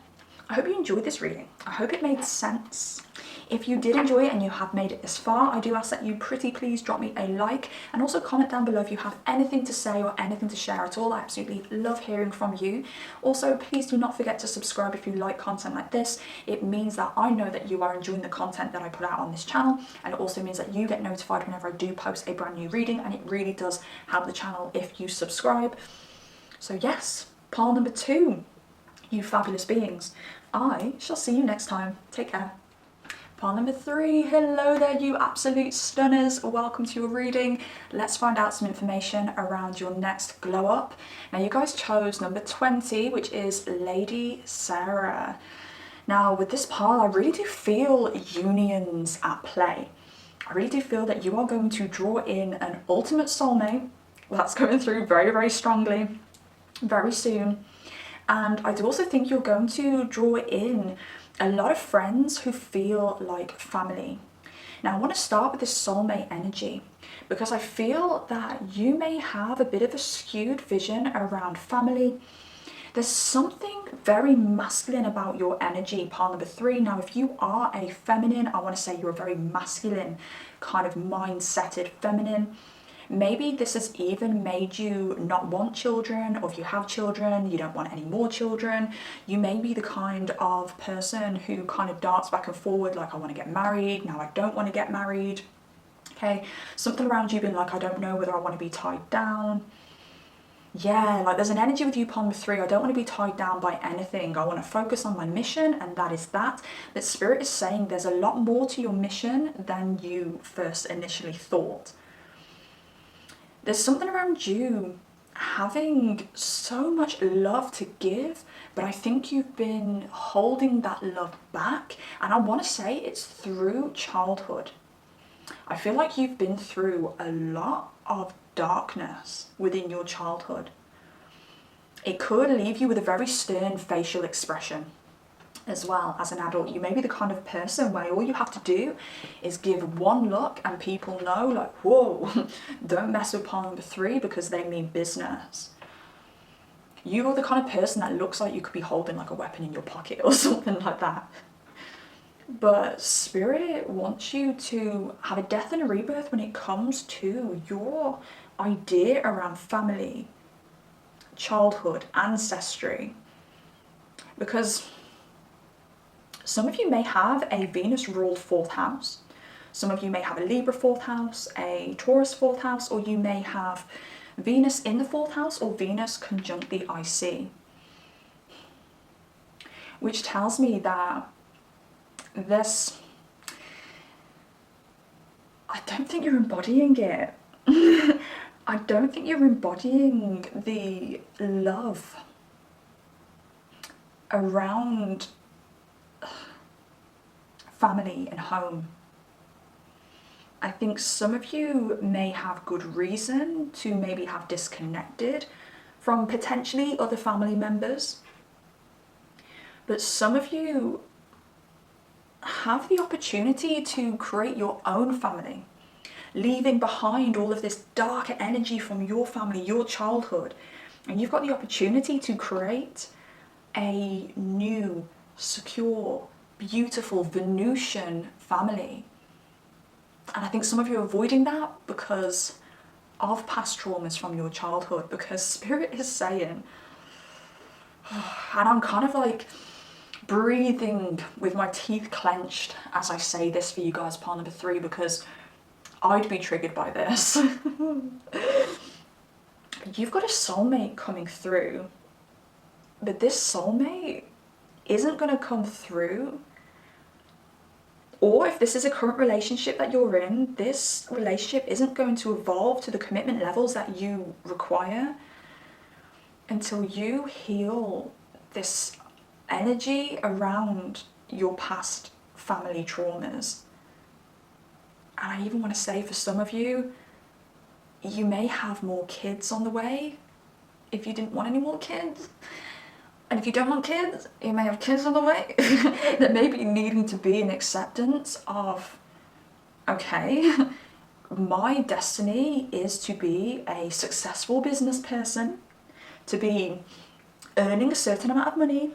I hope you enjoyed this reading. I hope it made sense. If you did enjoy it and you have made it this far, I do ask that you pretty please drop me a like and also comment down below if you have anything to say or anything to share at all. I absolutely love hearing from you. Also, please do not forget to subscribe if you like content like this. It means that I know that you are enjoying the content that I put out on this channel, and it also means that you get notified whenever I do post a brand new reading, and it really does help the channel if you subscribe. So yes, pile number 2, you fabulous beings. I shall see you next time. Take care. Pile number 3, hello there you absolute stunners, welcome to your reading. Let's find out some information around your next glow up. Now you guys chose number 20, which is Lady Sarah. Now with this pile, I really do feel unions at play. I really do feel that you are going to draw in an ultimate soulmate. That's coming through very, very strongly, very soon. And I do also think you're going to draw in a lot of friends who feel like family. Now I want to start with this soulmate energy because I feel that you may have a bit of a skewed vision around family. There's something very masculine about your energy, pile number 3. Now if you are a feminine, I want to say you're a very masculine kind of mindseted feminine. Maybe this has even made you not want children, or if you have children, you don't want any more children. You may be the kind of person who kind of darts back and forward, like I want to get married, now I don't want to get married. Okay, something around you being like, I don't know whether I want to be tied down. Yeah, like there's an energy with you, pile number 3. I don't want to be tied down by anything. I want to focus on my mission, and that is that. That Spirit is saying there's a lot more to your mission than you first initially thought. There's something around you having so much love to give, but I think you've been holding that love back. And I want to say it's through childhood. I feel like you've been through a lot of darkness within your childhood. It could leave you with a very stern facial expression. as well as an adult. You may be the kind of person where all you have to do is give one look and people know, like, whoa, don't mess with pile number 3 because they mean business. You are the kind of person that looks like you could be holding like a weapon in your pocket or something like that. But Spirit wants you to have a death and a rebirth when it comes to your idea around family, childhood, ancestry. Because some of you may have a Venus ruled 4th house. Some of you may have a Libra 4th house, a Taurus 4th house, or you may have Venus in the 4th house or Venus conjunct the IC. Which tells me that I don't think you're embodying it. I don't think you're embodying the love around family and home. I think some of you may have good reason to maybe have disconnected from potentially other family members, but some of you have the opportunity to create your own family, leaving behind all of this darker energy from your family, your childhood, and you've got the opportunity to create a new, secure, beautiful Venusian family. And I think some of you are avoiding that because of past traumas from your childhood, because Spirit is saying, and I'm kind of like breathing with my teeth clenched as I say this for you guys, pile number 3, because I'd be triggered by this. You've got a soulmate coming through, but this soulmate isn't going to come through, or if this is a current relationship that you're in, this relationship isn't going to evolve to the commitment levels that you require until you heal this energy around your past family traumas. And I even want to say, for some of you, you may have more kids on the way if you didn't want any more kids. And if you don't want kids, you may have kids on the way that may be needing to be an acceptance of, okay, my destiny is to be a successful business person, to be earning a certain amount of money,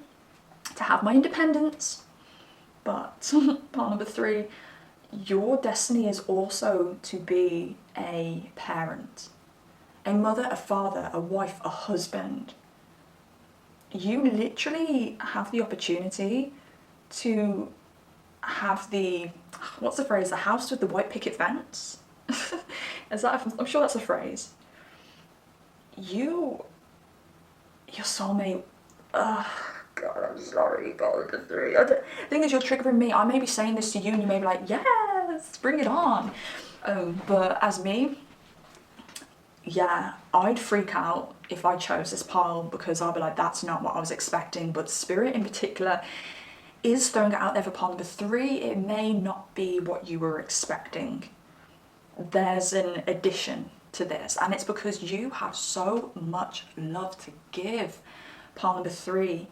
to have my independence. But part number 3, your destiny is also to be a parent, a mother, a father, a wife, a husband. You literally have the opportunity to have the, what's the phrase, the house with the white picket fence? Is that, I'm sure that's a phrase. Your soulmate, God, I'm sorry, God, the 3. The thing is, you're triggering me. I may be saying this to you and you may be like, yes, bring it on. But as me, yeah, I'd freak out if I chose this pile, because I'd be like, that's not what I was expecting. But Spirit in particular is throwing it out there for pile number 3. It may not be what you were expecting. There's an addition to this, and it's because you have so much love to give. Pile number 3,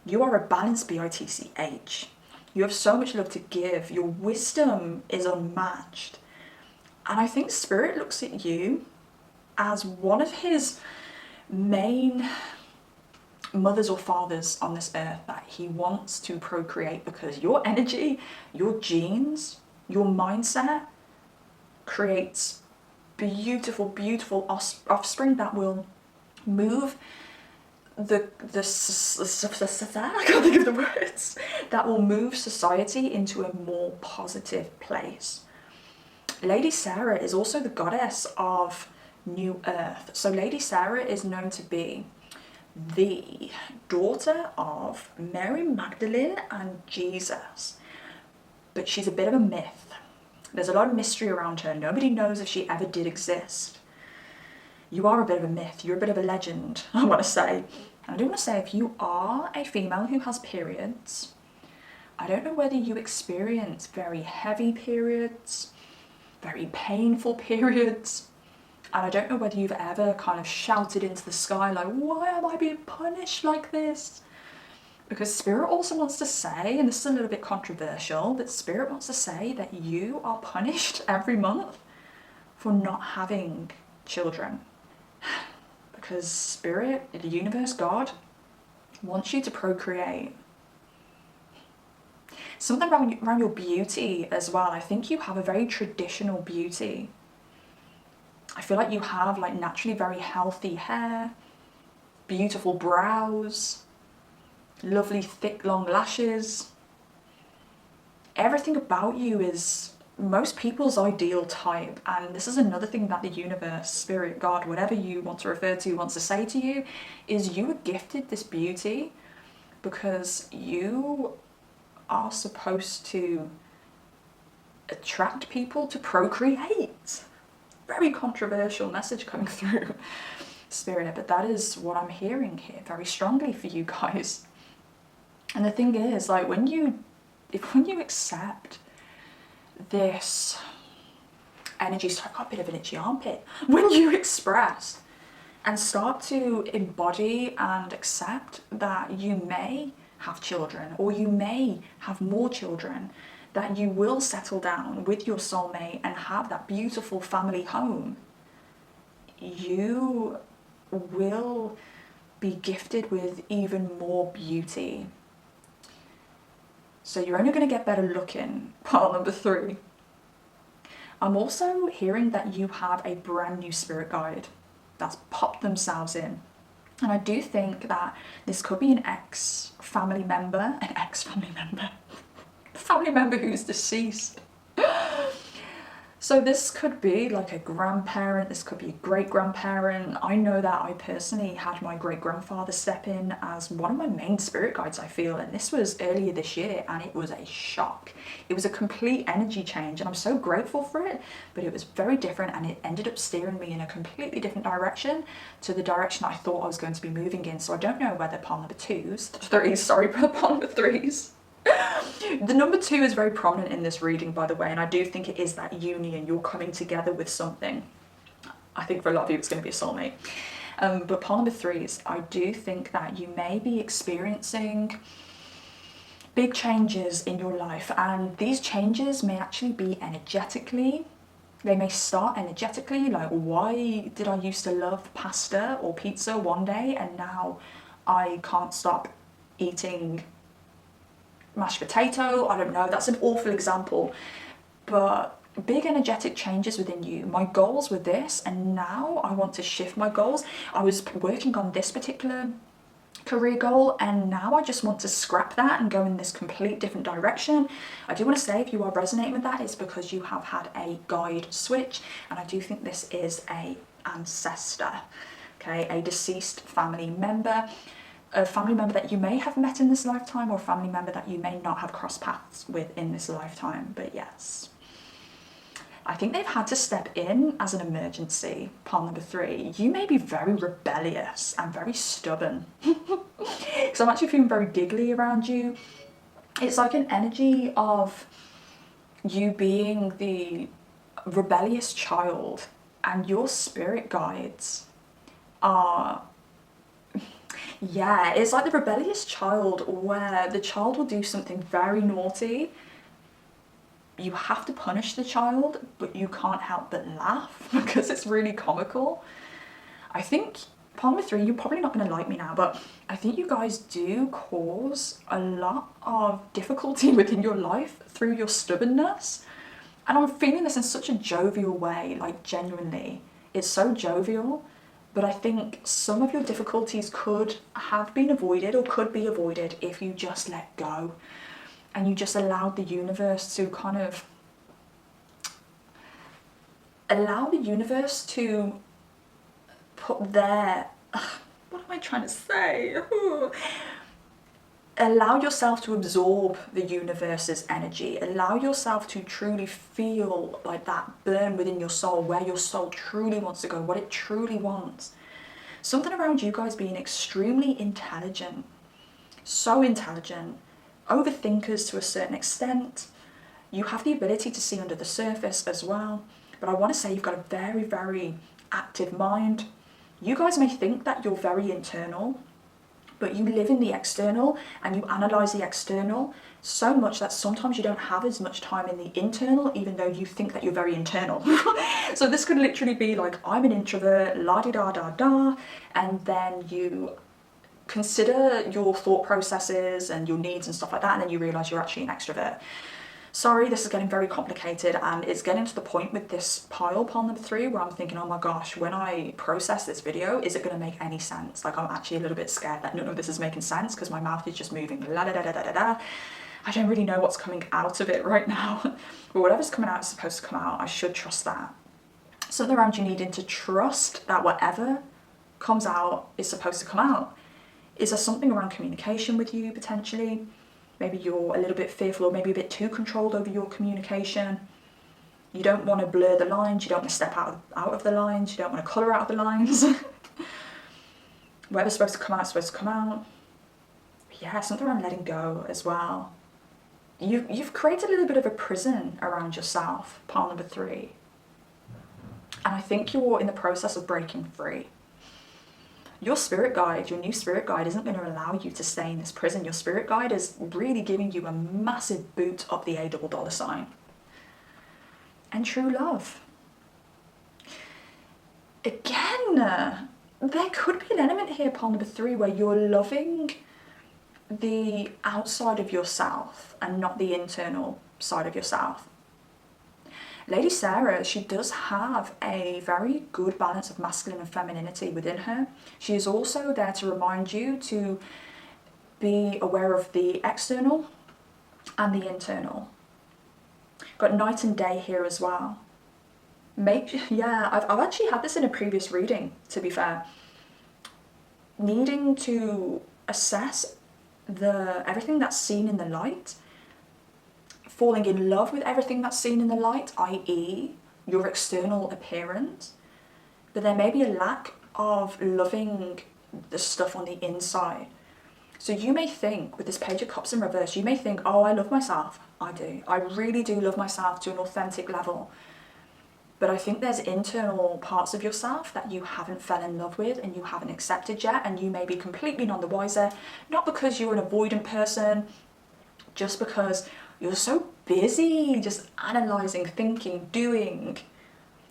you are a balanced BITCH. You have so much love to give. Your wisdom is unmatched. And I think Spirit looks at you as one of his main mothers or fathers on this earth that he wants to procreate, because your energy, your genes, your mindset creates beautiful, beautiful offspring that will move I can't think of the words, that will move society into a more positive place. Lady Sarah is also the goddess of New Earth. So Lady Sarah is known to be the daughter of Mary Magdalene and Jesus, but she's a bit of a myth. There's a lot of mystery around her. Nobody knows if she ever did exist. You are a bit of a myth. You're a bit of a legend, I want to say. And I do want to say, if you are a female who has periods, I don't know whether you experience very heavy periods, very painful periods, and I don't know whether you've ever kind of shouted into the sky like, why am I being punished like this? Because Spirit also wants to say, and this is a little bit controversial, but Spirit wants to say that you are punished every month for not having children. Because Spirit, the universe, God, wants you to procreate. Something around your beauty as well. I think you have a very traditional beauty. I feel like you have like naturally very healthy hair, beautiful brows, lovely thick long lashes. Everything about you is most people's ideal type, and this is another thing that the universe, Spirit, God, whatever you want to refer to, wants to say to you, is you were gifted this beauty because you are supposed to attract people to procreate. Very controversial message coming through, Spirit, but that is what I'm hearing here very strongly for you guys. And the thing is, like, when you accept this energy, so I've got a bit of an itchy armpit, when you express and start to embody and accept that you may have children, or you may have more children, that you will settle down with your soulmate and have that beautiful family home, you will be gifted with even more beauty. So you're only going to get better looking, part number 3. I'm also hearing that you have a brand new spirit guide that's popped themselves in. And I do think that this could be an ex-family member, family member who's deceased. So this could be like a grandparent, this could be a great-grandparent. I know that I personally had my great-grandfather step in as one of my main spirit guides, I feel, and this was earlier this year, and it was a shock. It was a complete energy change, and I'm so grateful for it, but it was very different, and it ended up steering me in a completely different direction to the direction I thought I was going to be moving in. So I don't know whether palm number 3s, the number 2 is very prominent in this reading, by the way, and I do think it is that union. You're coming together with something. I think for a lot of you it's going to be a soulmate. But palm number 3s, I do think that you may be experiencing big changes in your life, and these changes may actually be energetically. They may start energetically, like, why did I used to love pasta or pizza one day and now I can't stop eating mashed potato? I don't know, that's an awful example, but big energetic changes within you. My goals were this, and now I want to shift my goals. I was working on this particular career goal, and now I just want to scrap that and go in this complete different direction. I do want to say, if you are resonating with that, it's because you have had a guide switch, and I do think this is a ancestor, okay, a deceased family member, a family member that you may have met in this lifetime, or a family member that you may not have crossed paths with in this lifetime. But yes, I think they've had to step in as an emergency. Palm number 3, you may be very rebellious and very stubborn. So I'm actually feeling very giggly around you. It's like an energy of you being the rebellious child, and your spirit guides are, yeah, it's like the rebellious child, where the child will do something very naughty. You have to punish the child, but you can't help but laugh because it's really comical. I think, palm number 3, you're probably not going to like me now, but I think you guys do cause a lot of difficulty within your life through your stubbornness. And I'm feeling this in such a jovial way, like genuinely. It's so jovial. But I think some of your difficulties could have been avoided, or could be avoided, if you just let go and you just allowed the universe to kind of put their, what am I trying to say? Allow yourself to absorb the universe's energy. Allow yourself to truly feel like that burn within your soul, where your soul truly wants to go, what it truly wants. Something around you guys being extremely intelligent, so intelligent, overthinkers to a certain extent. You have the ability to see under the surface as well, but I want to say you've got a very, very active mind. You guys may think that you're very internal, but you live in the external and you analyze the external so much that sometimes you don't have as much time in the internal, even though you think that you're very internal. So this could literally be like, I'm an introvert, la-di-da-da-da, and then you consider your thought processes and your needs and stuff like that, and then you realize you're actually an extrovert. Sorry, this is getting very complicated, and it's getting to the point with this pile number 3 where I'm thinking, oh my gosh, when I process this video, is it going to make any sense? Like, I'm actually a little bit scared that none of this is making sense because my mouth is just moving la da da da da da da. I don't really know what's coming out of it right now, but whatever's coming out is supposed to come out. I should trust that. Something around you needing to trust that whatever comes out is supposed to come out. Is there something around communication with you potentially? Maybe you're a little bit fearful or maybe a bit too controlled over your communication. You don't want to blur the lines, you don't want to step out of the lines, you don't want to colour out the lines. Whatever's supposed to come out is supposed to come out. Yeah, something around letting go as well. You've created a little bit of a prison around yourself, pile number 3. And I think you're in the process of breaking free. Your spirit guide, your new spirit guide, isn't going to allow you to stay in this prison. Your spirit guide is really giving you a massive boot of the $$. And true love. Again, there could be an element here, pile number 3, where you're loving the outside of yourself and not the internal side of yourself. Lady Sarah, she does have a very good balance of masculine and femininity within her. She is also there to remind you to be aware of the external and the internal. Got night and day here as well. I've actually had this in a previous reading, to be fair. Needing to assess everything that's seen in the light, falling in love with everything that's seen in the light, i.e. your external appearance, but there may be a lack of loving the stuff on the inside. So you may think, with this Page of Cups in reverse, you may think, oh, I love myself. I do. I really do love myself to an authentic level. But I think there's internal parts of yourself that you haven't fell in love with and you haven't accepted yet, and you may be completely none the wiser, not because you're an avoidant person, just because you're so busy just analysing, thinking, doing.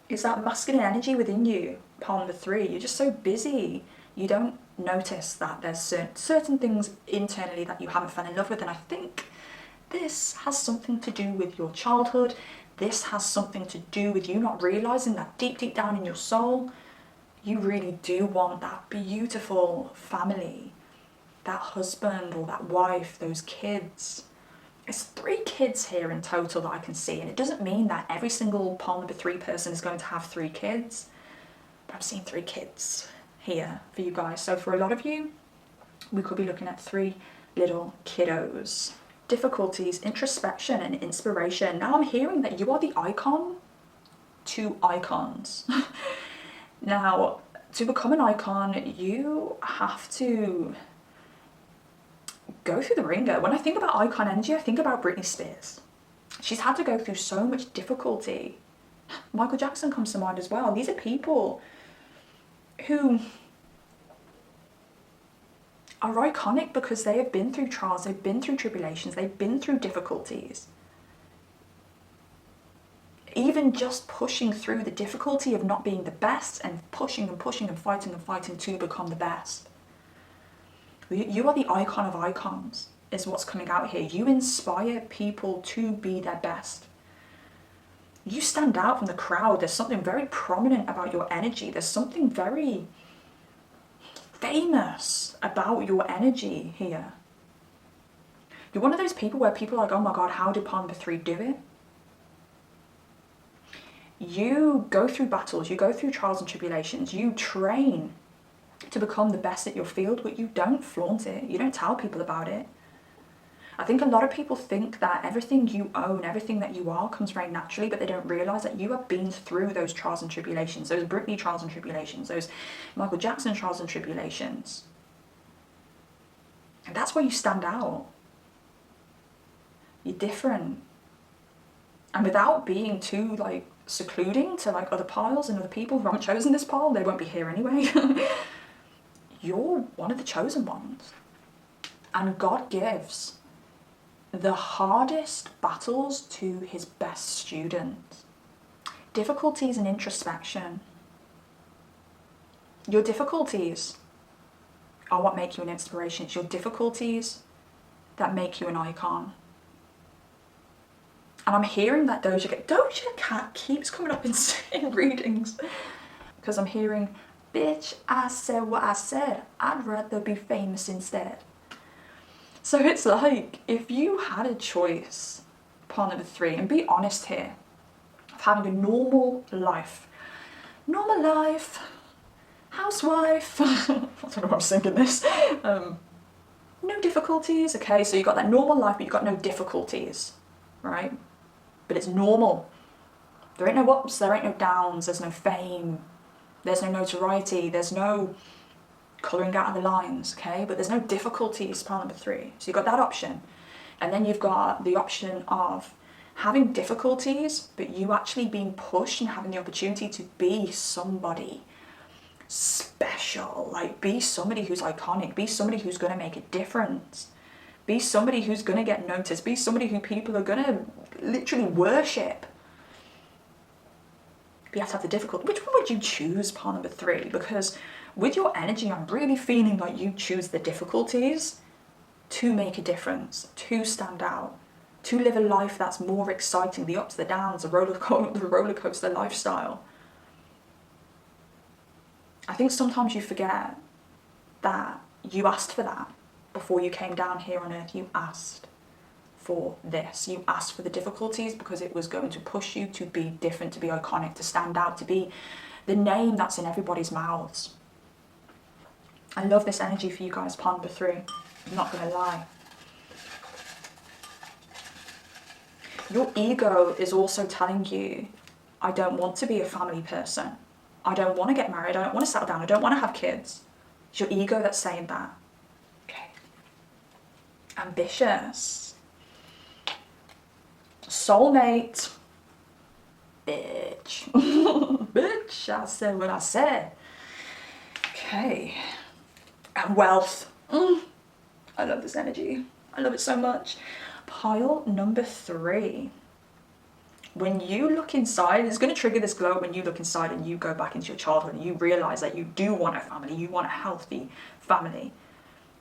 It's that masculine energy within you, pile number 3. You're just so busy. You don't notice that there's certain things internally that you haven't fallen in love with. And I think this has something to do with your childhood. This has something to do with you not realising that deep, deep down in your soul, you really do want that beautiful family, that husband or that wife, those kids. It's 3 kids here in total that I can see, and it doesn't mean that every single pile number 3 person is going to have 3 kids, but I'm seeing 3 kids here for you guys. So for a lot of you, we could be looking at 3 little kiddos. Difficulties, introspection and inspiration. Now I'm hearing that you are the icon to icons. Now, to become an icon, you have to go through the ringer. When I think about icon energy, I think about Britney Spears. She's had to go through so much difficulty. Michael Jackson comes to mind as well. These are people who are iconic because they have been through trials, they've been through tribulations, they've been through difficulties. Even just pushing through the difficulty of not being the best and pushing and pushing and fighting to become the best. You are the icon of icons, is what's coming out here. You inspire people to be their best. You stand out from the crowd. There's something very prominent about your energy. There's something very famous about your energy here. You're one of those people where people are like, oh my God, how did pile number 3 do it? You go through battles, you go through trials and tribulations, you train to become the best at your field, but you don't flaunt it. You don't tell people about it. I think a lot of people think that everything you own, everything that you are, comes very naturally, but they don't realise that you have been through those trials and tribulations, those Britney trials and tribulations, those Michael Jackson trials and tribulations. And that's why you stand out. You're different. And without being too secluding to other piles and other people who haven't chosen this pile, they won't be here anyway. you're one of the chosen ones. And God gives the hardest battles to his best students. Difficulties and introspection. Your difficulties are what make you an inspiration. It's your difficulties that make you an icon. And I'm hearing that Doja Cat keeps coming up in readings. Because I'm hearing, bitch, I said what I said. I'd rather be famous instead. So it's like, if you had a choice, part number 3, and be honest here, of having a normal life, housewife, I don't know why I'm singing this, no difficulties, okay, so you got that normal life, but you got no difficulties, right? But it's normal. There ain't no ups, there ain't no downs, there's no fame, there's no notoriety, there's no colouring out of the lines, okay? But there's no difficulties, part number 3. So you've got that option. And then you've got the option of having difficulties, but you actually being pushed and having the opportunity to be somebody special. Like, be somebody who's iconic, be somebody who's going to make a difference, be somebody who's going to get noticed, be somebody who people are going to literally worship. But you have to have the difficult. Which one would you choose, part number 3? Because with your energy, I'm really feeling like you choose the difficulties to make a difference, to stand out, to live a life that's more exciting, the ups, the downs, the roller coaster lifestyle. I think sometimes you forget that you asked for that before you came down here on earth. You asked for this. You asked for the difficulties because it was going to push you to be different, to be iconic, to stand out, to be the name that's in everybody's mouths. I love this energy for you guys, part number 3. I'm not going to lie. Your ego is also telling you, I don't want to be a family person. I don't want to get married. I don't want to settle down. I don't want to have kids. It's your ego that's saying that. Okay. Ambitious. Soulmate. Bitch. Bitch, I said what I said. Okay. And wealth. I love this energy. I love it so much. Pile number 3. When you look inside, it's going to trigger this glow when you look inside and you go back into your childhood and you realize that you do want a family, you want a healthy family.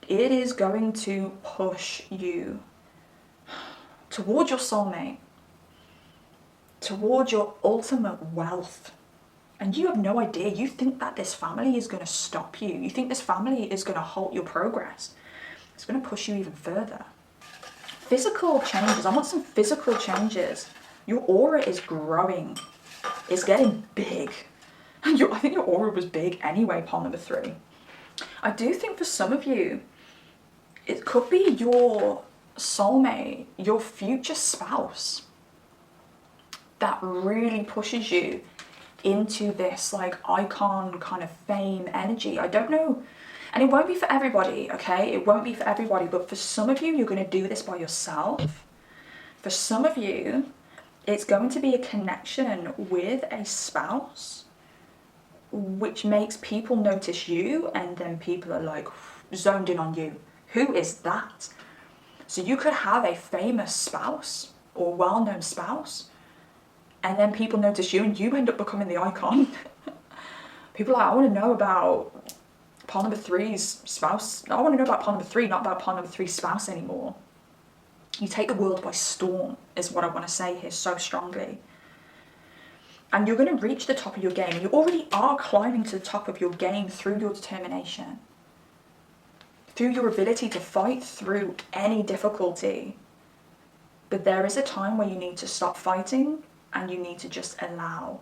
It is going to push you towards your soulmate, towards your ultimate wealth. And you have no idea. You think that this family is going to stop you. You think this family is going to halt your progress. It's going to push you even further. Physical changes. I want some physical changes. Your aura is growing. It's getting big. I think your aura was big anyway, part number 3. I do think for some of you, it could be your soulmate, your future spouse, that really pushes you into this like icon kind of fame energy. I don't know. And it won't be for everybody, okay? It won't be for everybody. But for some of you, you're going to do this by yourself. For some of you, it's going to be a connection with a spouse, which makes people notice you, and then people are like zoned in on you. Who is that? So you could have a famous spouse or well-known spouse, and then people notice you and you end up becoming the icon. People are like, I want to know about part number 3's spouse. I want to know about part number 3, not about part number 3's spouse anymore. You take the world by storm, is what I want to say here so strongly. And you're going to reach the top of your game. You already are climbing to the top of your game through your determination, through your ability to fight through any difficulty. But there is a time where you need to stop fighting and you need to just allow.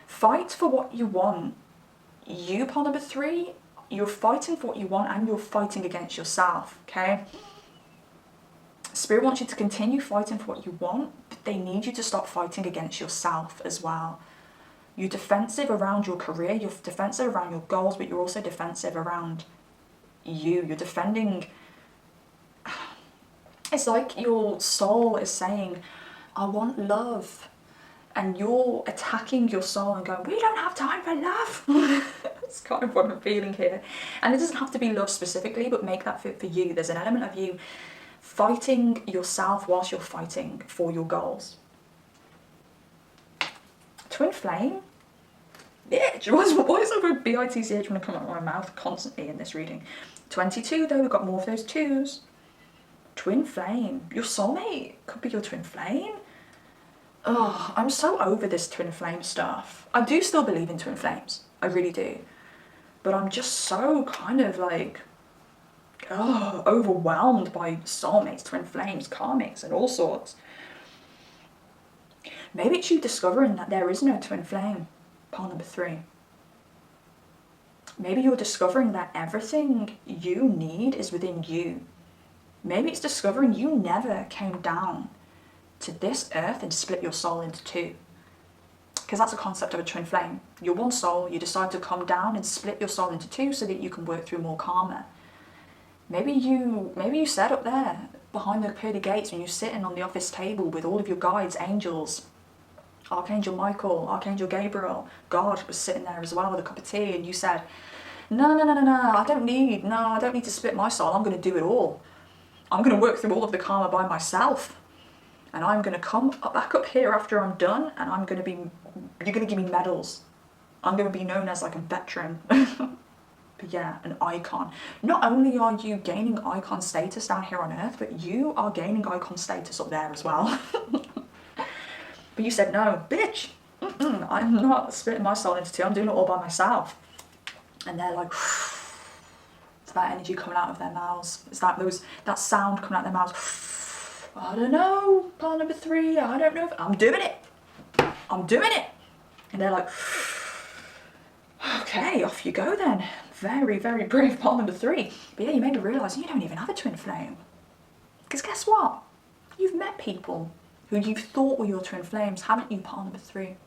Fight for what you want. You, part number 3, you're fighting for what you want and you're fighting against yourself, okay? Spirit wants you to continue fighting for what you want, but they need you to stop fighting against yourself as well. You're defensive around your career, you're defensive around your goals, but you're also defensive around you. You're defending. It's like your soul is saying, I want love. And you're attacking your soul and going, we don't have time for love. That's kind of what I'm feeling here. And it doesn't have to be love specifically, but make that fit for you. There's an element of you fighting yourself whilst you're fighting for your goals. Twin flame. Bitch, why is the word BITCH going to come out of my mouth constantly in this reading? 22 though, we've got more of those twos. Twin flame. Your soulmate could be your twin flame. Oh, I'm so over this twin flame stuff. I do still believe in twin flames. I really do. But I'm just so kind of like, overwhelmed by soulmates, twin flames, karmics, and all sorts. Maybe it's you discovering that there is no twin flame. Pile number 3. Maybe you're discovering that everything you need is within you. Maybe it's discovering you never came down to this earth and split your soul into 2. Because that's a concept of a twin flame. You're one soul, you decide to come down and split your soul into 2 so that you can work through more karma. Maybe you sat up there behind the pearly gates when you're sitting on the office table with all of your guides, angels, Archangel Michael, Archangel Gabriel, God was sitting there as well with a cup of tea, and you said, no, I don't need to split my soul, I'm going to do it all. I'm going to work through all of the karma by myself. And I'm going to come back up here after I'm done, and you're going to give me medals. I'm going to be known as like a veteran. But yeah, an icon. Not only are you gaining icon status down here on earth, but you are gaining icon status up there as well. But you said, no, bitch, I'm not splitting my soul into 2, I'm doing it all by myself. And they're like, it's that energy coming out of their mouths. It's that sound coming out of their mouths. I don't know, pile number 3, I don't know if I'm doing it. And they're like, okay, off you go then. Very, very brave pile number 3. But yeah, you made me realise you don't even have a twin flame. Because guess what? You've met people who you thought were your twin flames, haven't you, pile number 3?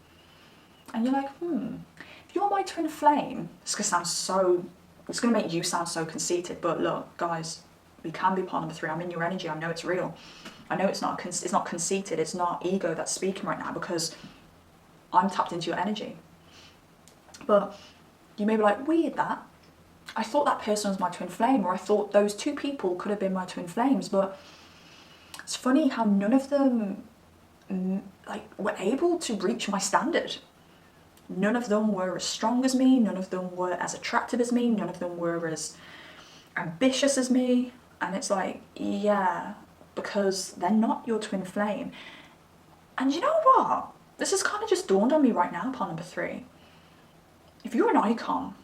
And you're like, if you're my twin flame, it's going to make you sound so conceited, but look, guys, we can be pile number 3. I'm in your energy, I know it's real. I know it's not conceited, it's not ego that's speaking right now, because I'm tapped into your energy. But you may be like, weird that. I thought that person was my twin flame, or I thought those 2 people could have been my twin flames, but it's funny how none of them were able to reach my standard. None of them were as strong as me, none of them were as attractive as me, none of them were as ambitious as me. And it's like, yeah, because they're not your twin flame. And you know what? This has kind of just dawned on me right now, pile number 3. If you're an icon,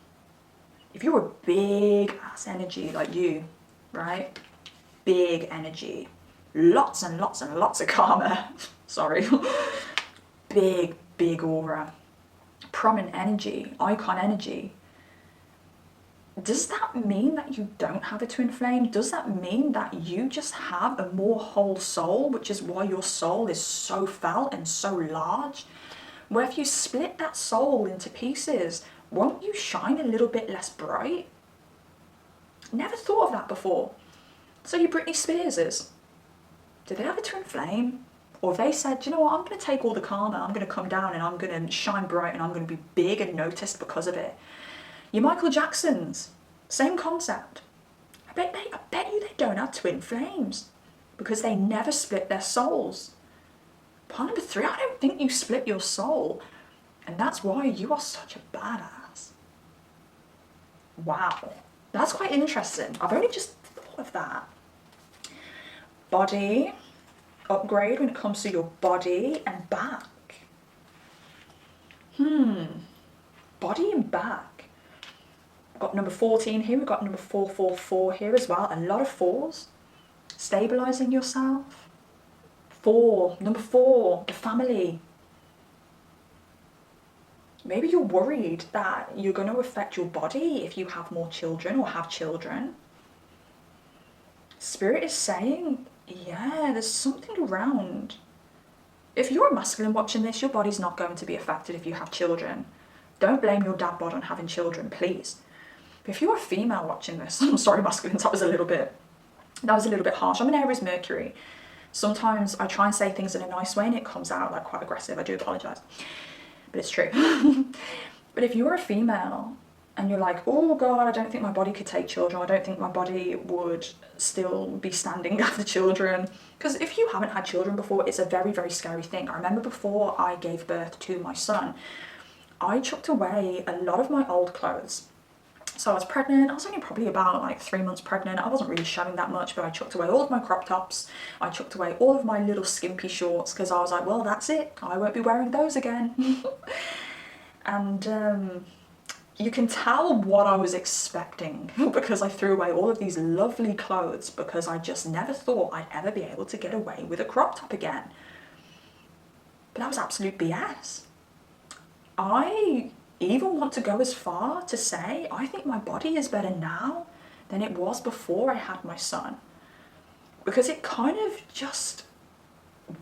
if you're a big ass energy like you, right? Big energy, lots and lots and lots of karma, sorry, big aura, prominent energy, icon energy, does that mean that you don't have a twin flame? Does that mean that you just have a more whole soul, which is why your soul is so felt and so large? Where if you split that soul into pieces, won't you shine a little bit less bright? Never thought of that before. So you Britney Spearses, do they have a twin flame? Or have they said, you know what, I'm going to take all the karma, I'm going to come down and I'm going to shine bright and I'm going to be big and noticed because of it? Your Michael Jacksons, same concept. I bet you they don't have twin flames because they never split their souls. Part number 3, I don't think you split your soul, and that's why you are such a badass. Wow, that's quite interesting. I've only just thought of that. Body upgrade when it comes to your body and back. Body and back. We've got number 14 here, we've got number 444 here as well. A lot of 4s. Stabilising yourself. 4, number 4, the family. Maybe you're worried that you're going to affect your body if you have more children or have children. Spirit is saying, yeah, there's something around. If you're a masculine watching this, your body's not going to be affected if you have children. Don't blame your dad bod on having children, please. But if you're a female watching this, I'm sorry masculines, that was a little bit harsh. I'm an Aries Mercury. Sometimes I try and say things in a nice way and it comes out like quite aggressive. I do apologise, but it's true. But if you're a female and you're like, oh God, I don't think my body could take children. I don't think my body would still be standing after children. Because if you haven't had children before, it's a very, very scary thing. I remember before I gave birth to my son, I chucked away a lot of my old clothes. So I was pregnant. I was only probably about like 3 months pregnant. I wasn't really showing that much, but I chucked away all of my crop tops. I chucked away all of my little skimpy shorts because I was like, well, that's it. I won't be wearing those again. And you can tell what I was expecting because I threw away all of these lovely clothes because I just never thought I'd ever be able to get away with a crop top again. But that was absolute BS. I even want to go as far to say I think my body is better now than it was before I had my son. Because it kind of just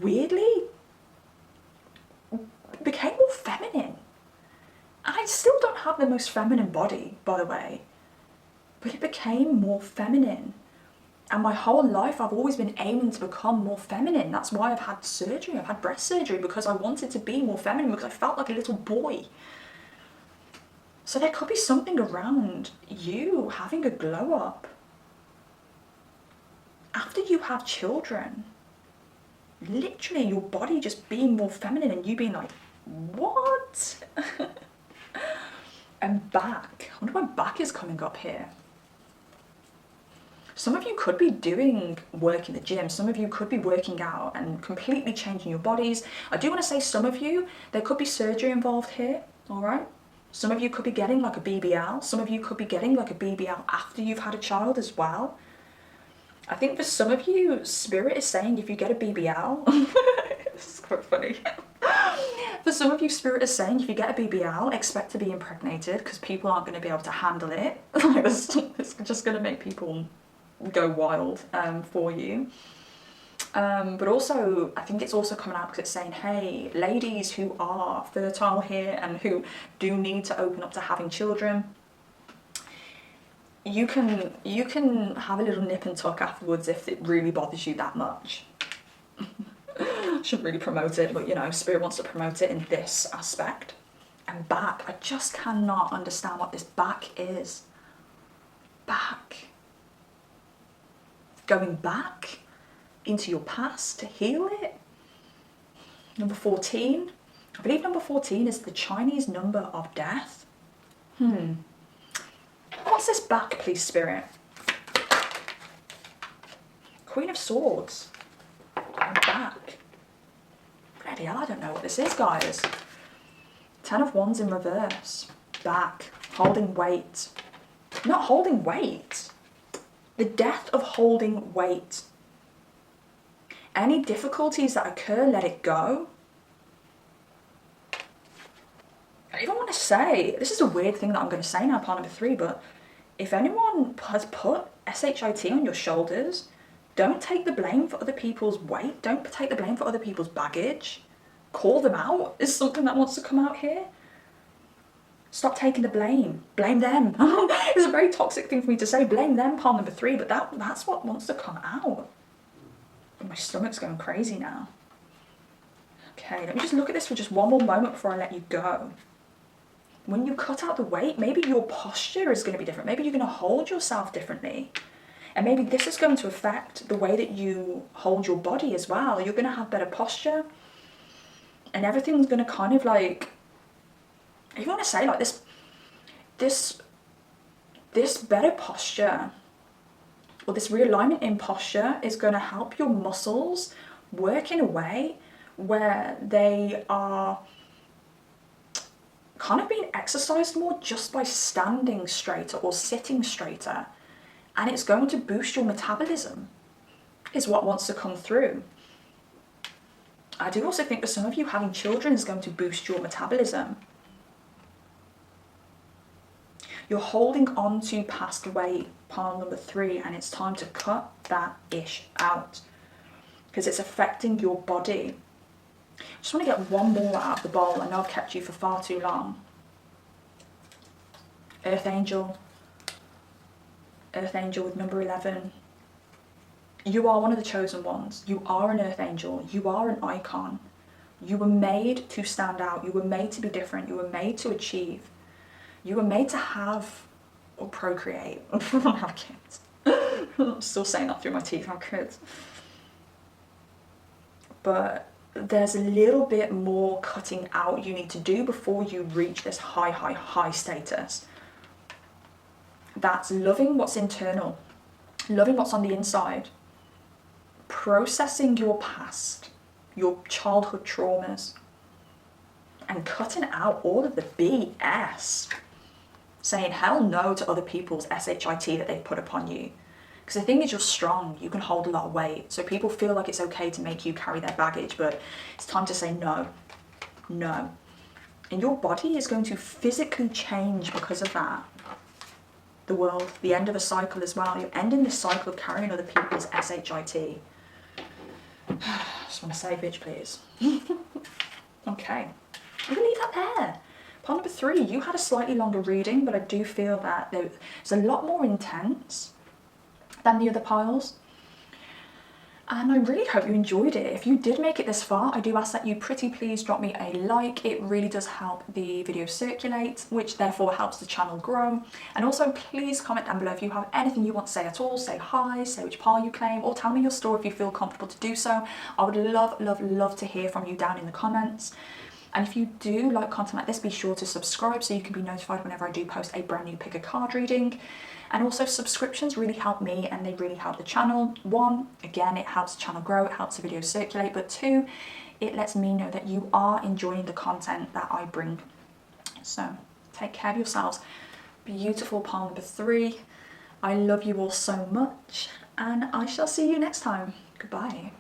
weirdly became more feminine. And I still don't have the most feminine body, by the way, but it became more feminine. And my whole life I've always been aiming to become more feminine. That's why I've had surgery. I've had breast surgery because I wanted to be more feminine, because I felt like a little boy. So there could be something around you having a glow up after you have children. Literally your body just being more feminine and you being like, what? And back. I wonder why back is coming up here. Some of you could be doing work in the gym. Some of you could be working out and completely changing your bodies. I do want to say some of you, there could be surgery involved here, all right? Some of you could be getting like a BBL. Some of you could be getting like a BBL after you've had a child as well. I think for some of you, Spirit is saying if you get a BBL, this is quite funny. For some of you, Spirit is saying if you get a BBL, expect to be impregnated because people aren't going to be able to handle it. It's just going to make people go wild for you. But also, I think it's also coming out because it's saying, hey, ladies who are fertile here and who do need to open up to having children, you can have a little nip and tuck afterwards if it really bothers you that much. Shouldn't really promote it, but you know, Spirit wants to promote it in this aspect. And back, I just cannot understand what this back is. Back. Going back into your past to heal it. Number 14. I believe number 14 is the Chinese number of death. What's this back, please, Spirit? Queen of Swords. And back. Bloody hell, I don't know what this is, guys. 10 of Wands in reverse. Back. Holding weight. Not holding weight. The death of holding weight. Any difficulties that occur, let it go. I even want to say, this is a weird thing that I'm going to say now, part number 3, but if anyone has put SHIT on your shoulders, don't take the blame for other people's weight. Don't take the blame for other people's baggage. Call them out is something that wants to come out here. Stop taking the blame. Blame them. It's a very toxic thing for me to say. Blame them, part number 3, but that's what wants to come out. My stomach's going crazy now. Okay, let me just look at this for just one more moment before I let you go. When you cut out the weight, maybe your posture is going to be different. Maybe you're going to hold yourself differently. And maybe this is going to affect the way that you hold your body as well. You're going to have better posture. And everything's going to kind of like, if you want to say like this better posture, or this realignment in posture is going to help your muscles work in a way where they are kind of being exercised more just by standing straighter or sitting straighter. And it's going to boost your metabolism, is what wants to come through. I do also think for some of you, having children is going to boost your metabolism. You're holding on to past weight, pile number 3, and it's time to cut that ish out because it's affecting your body. I just want to get one more out of the bowl. I know I've kept you for far too long. Earth Angel. Earth Angel with number 11. You are one of the chosen ones. You are an Earth Angel. You are an icon. You were made to stand out. You were made to be different. You were made to achieve. You were made to have or procreate. Have kids. I'm still saying that through my teeth, have kids. But there's a little bit more cutting out you need to do before you reach this high status. That's loving what's internal, loving what's on the inside, processing your past, your childhood traumas, and cutting out all of the BS. Saying hell no to other people's SHIT that they've put upon you. Because the thing is, you're strong, you can hold a lot of weight. So people feel like it's okay to make you carry their baggage, but it's time to say no, no. And your body is going to physically change because of that. The world, the end of a cycle as well. You're ending this cycle of carrying other people's SHIT. Just want to say, bitch, please. Okay, I'm gonna leave that there. Pile number 3, you had a slightly longer reading, but I do feel that it's a lot more intense than the other piles. And I really hope you enjoyed it. If you did make it this far, I do ask that you pretty please drop me a like. It really does help the video circulate, which therefore helps the channel grow. And also please comment down below if you have anything you want to say at all. Say hi, say which pile you claim, or tell me your story if you feel comfortable to do so. I would love to hear from you down in the comments. And if you do like content like this, be sure to subscribe so you can be notified whenever I do post a brand new pick a card reading. And also subscriptions really help me and they really help the channel. 1, again, it helps the channel grow, it helps the videos circulate, but 2, it lets me know that you are enjoying the content that I bring. So take care of yourselves. Beautiful pile number 3. I love you all so much and I shall see you next time. Goodbye.